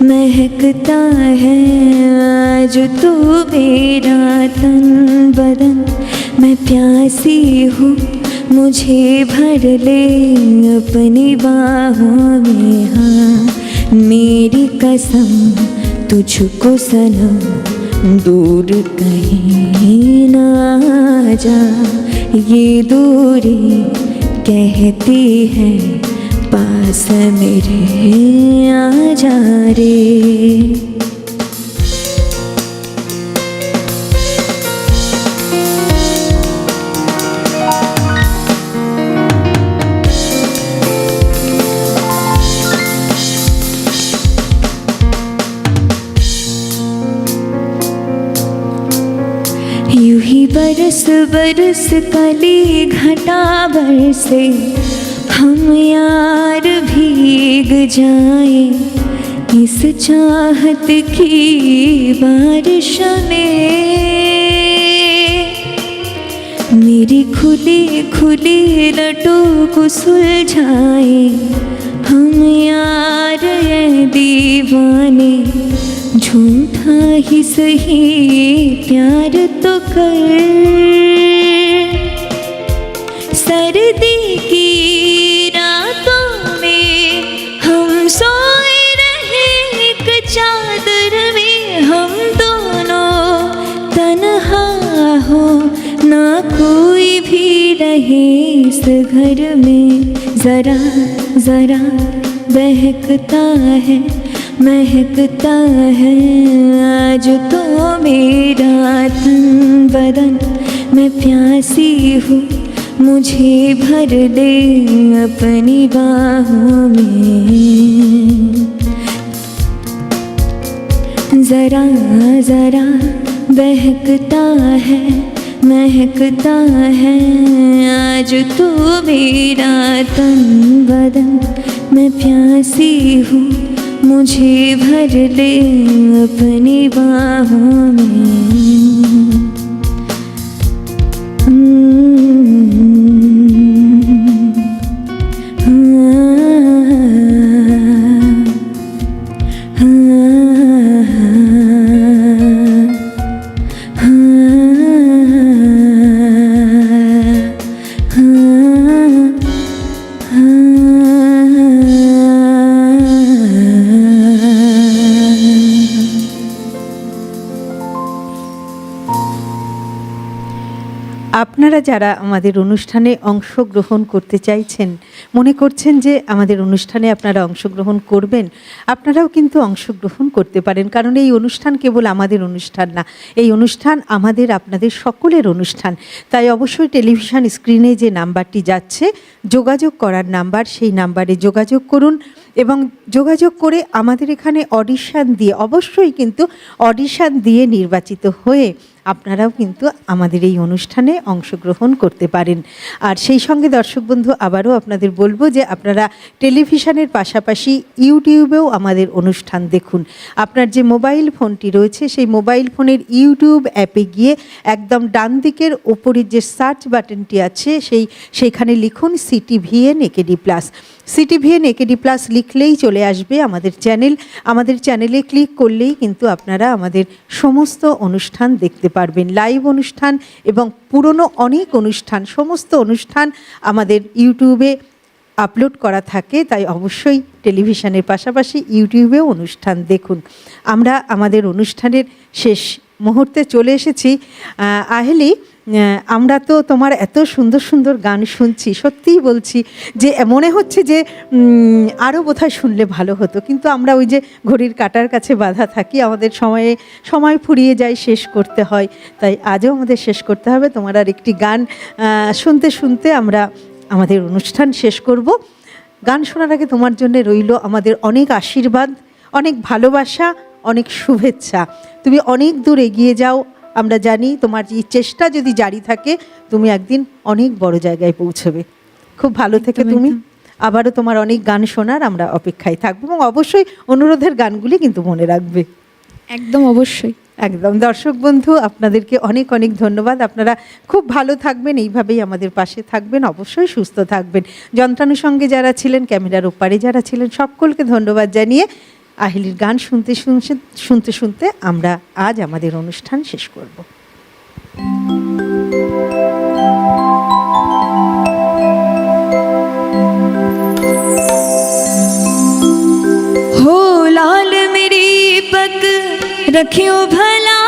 महकता है आज तू मेरा तन बदन। मैं प्यासी हूँ मुझे भर ले अपनी बाहों में। हाँ मेरी कसम तुझको सनम दूर कहीं ना जा। ये दूरी कहती है पास मेरे आ जा रे। यूं ही बरस बरस कली घटा बरसे, हम यार भीग जाए इस चाहत की बारिश में। मेरी खुली खुली लटों को सुलझाए हम यार ये दीवाने, झूठा ही सही प्यार तो कर। सर्दी की रातों में हम सोए रहे एक चादर में, हम दोनों तन्हा हो ना कोई भी रहे इस घर में। जरा जरा बहकता है महकता है आज तो मेरा तन बदन। मैं प्यासी हूँ मुझे भर दे अपनी बाहों में। जरा जरा बहकता है महकता है आज तो मेरा तन बदन। मैं प्यासी हूँ मुझे भर ले अपनी बाहों में। আপনারা যারা আমাদের অনুষ্ঠানে অংশগ্রহণ করতে চাইছেন, মনে করছেন যে আমাদের অনুষ্ঠানে আপনারা অংশগ্রহণ করবেন, আপনারাও কিন্তু অংশগ্রহণ করতে পারেন। কারণ এই অনুষ্ঠান কেবল আমাদের অনুষ্ঠান না, এই অনুষ্ঠান আমাদের আপনাদের সকলের অনুষ্ঠান। তাই অবশ্যই টেলিভিশন স্ক্রিনে যে নাম্বারটি যাচ্ছে, যোগাযোগ করার নাম্বার, সেই নাম্বারে যোগাযোগ করুন এবং যোগাযোগ করে আমাদের এখানে অডিশন দিয়ে, অবশ্যই কিন্তু অডিশন দিয়ে নির্বাচিত হয়ে আপনারাও কিন্তু আমাদের এই অনুষ্ঠানে অংশগ্রহণ করতে পারেন। আর সেই সঙ্গে দর্শক বন্ধু, আবারও আপনাদের বলবো যে আপনারা টেলিভিশনের পাশাপাশি ইউটিউবেও আমাদের অনুষ্ঠান দেখুন। আপনার যে মোবাইল ফোনটি রয়েছে, সেই মোবাইল ফোনের ইউটিউব অ্যাপে গিয়ে একদম ডান দিকের ওপরের যে সার্চ বাটনটি আছে, সেইখানে লিখুন CTVN AKD plus. CTVN AKD plus লিখলেই চলে আসবে আমাদের চ্যানেল। আমাদের চ্যানেলে ক্লিক করলেই কিন্তু আপনারা আমাদের সমস্ত অনুষ্ঠান দেখতে পারবেন। লাইভ অনুষ্ঠান এবং পুরনো অনেক অনুষ্ঠান, সমস্ত অনুষ্ঠান আমাদের ইউটিউবে আপলোড করা থাকে। তাই অবশ্যই টেলিভিশনের পাশাপাশি ইউটিউবেও অনুষ্ঠান দেখুন। আমরা আমাদের অনুষ্ঠানের শেষ মুহূর্তে চলে এসেছি। আহেলি, আমরা তো তোমার এত সুন্দর সুন্দর গান শুনছি, সত্যিই বলছি যে মনে হচ্ছে যে আরও বোধহয় শুনলে ভালো হতো, কিন্তু আমরা ওই যে ঘড়ির কাঁটার কাছে বাঁধা থাকি, আমাদের সময় ফুরিয়ে যায়, শেষ করতে হয়। তাই আজও আমাদের শেষ করতে হবে। তোমার আর একটি গান শুনতে শুনতে আমরা আমাদের অনুষ্ঠান শেষ করব। গান শোনার আগে তোমার জন্য রইল আমাদের অনেক আশীর্বাদ, অনেক ভালোবাসা, অনেক শুভেচ্ছা। তুমি অনেক দূর এগিয়ে যাও। আমরা জানি তোমার এই চেষ্টা যদি জারি থাকে, তুমি একদিন অনেক বড় জায়গায় পৌঁছবে। খুব ভালো থেকে তুমি। আবারও তোমার অনেক গান শোনার আমরা অপেক্ষায় থাকবো এবং অবশ্যই অনুরোধের গানগুলি কিন্তু মনে রাখবে। একদম, অবশ্যই, একদম। দর্শক বন্ধু, আপনাদেরকে অনেক অনেক ধন্যবাদ। আপনারা খুব ভালো থাকবেন, এইভাবেই আমাদের পাশে থাকবেন, অবশ্যই সুস্থ থাকবেন। যন্ত্রাণুর সঙ্গে যারা ছিলেন, ক্যামেরার ওপারে যারা ছিলেন, সকলকে ধন্যবাদ জানিয়ে আহিলির গান শুনতে শুনতে আমরা আজ আমাদের অনুষ্ঠান শেষ করব। हो लाल मेरी पग रखियो भला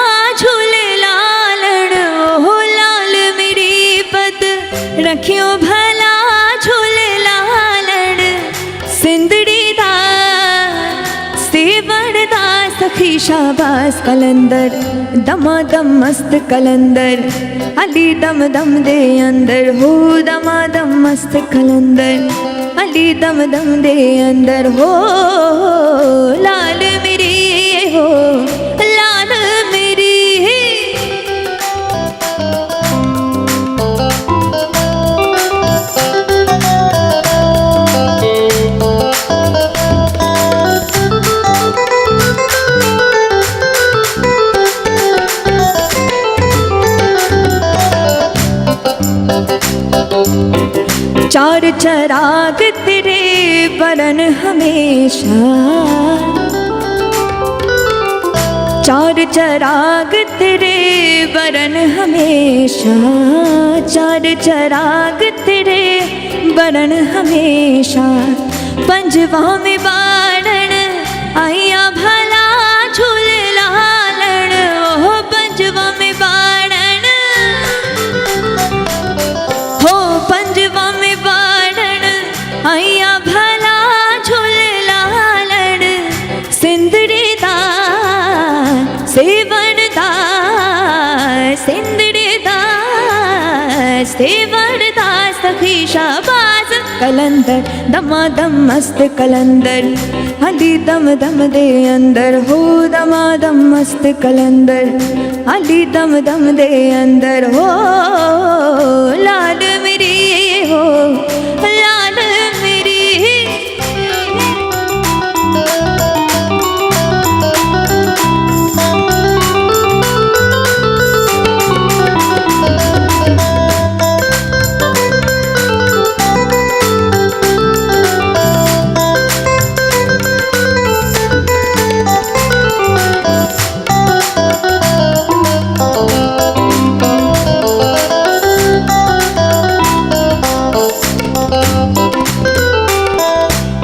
झूले लालण, हो लाल मेरी पग रखियो भला झूले लालण। सिंदड़ी दा सेवड़ दा सखी शाबास कलंदर, दमादम मस्त कलंदर, अली दम दम दे अंदर, हो दमादम मस्त कलंदर, अली दम दम दे अंदर। हो लाल मेरी, हो लाल मेरी। चार चराग तेरे बरन हमेशा, चार चराग तेरे बरन हमेशा, चार चराग तेरे बरन हमेशा। पंजवा में बाड़न आइया भला झूले लालण, ओ पंजवा में बाड़न, हो पंजवा में बाड़न आइया भला झूले लालण। सिंदड़ी दा सेवण दा, सिंदड़ी दा सेवण दा सखी शाबाज कलंदर, दमादम मस्त कलंदर, अली दम दम दे अंदर, हो दमादम मस्त कलंदर, अली दम दम दे अंदर। हो लाल मेरी, हो लाल मेरी।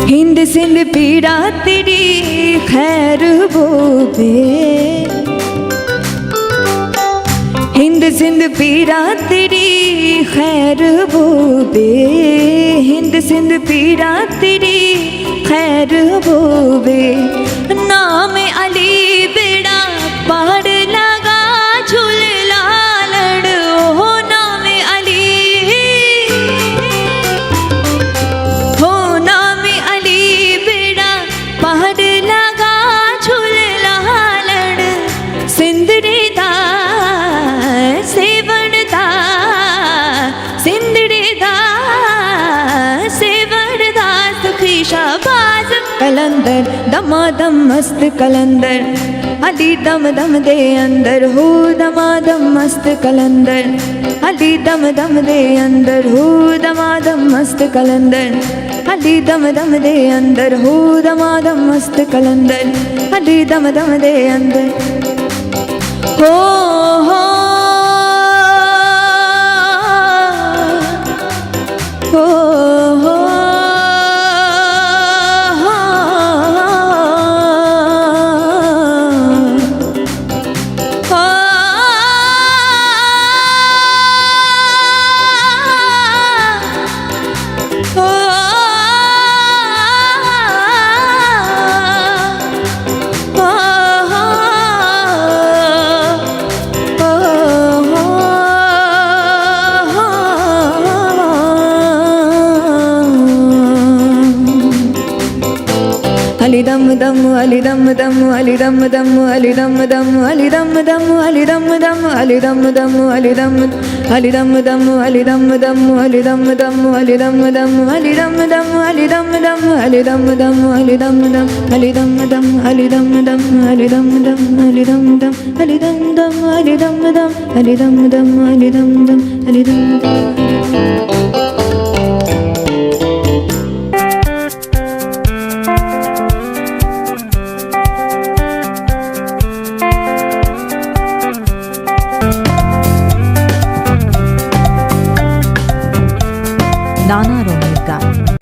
हिंद सिंध पीड़ा तेरी खैर बोबे, हिंद सिंध पीरा तेरी खैर बोबे, हिंद सिंध पीरा तेरी खैर बोबे, नाम अली बेड़ा पार लगा झूले लालड़ हो नाम अली, हो नाम अली बेड़ा पार लगा झूले लालड़, सिंदड़ी दा सेवण दा, सिंदड़ी दा सेवण दा सुखी शाबाज कलंदर दमादम मस्त कलंदर, अली दम दम दे अंदर हो दमादम मस्त कलंदर, अली दम दम दे अंदर हो दमादम मस्त कलंदर, अली दम दम दे अंदर हो दमादम मस्त कलंदर, अली दम दम दे अंदर हो हो हो हो अली दम दम अली दम दम अली दम दम अली दम दम अली दम दम अली दम दम अली दम दम अली दम अली दम दम अली दम दम अली दम दम अली दम दम अली दम दम अली दम दम अली दम दम अली दम दम अली दम दम अली दम दम अली दम दम अली दम दम अली दम दम अली दम दम अली दम दम अली दम दम अली दम दम। নানা রঙের গান।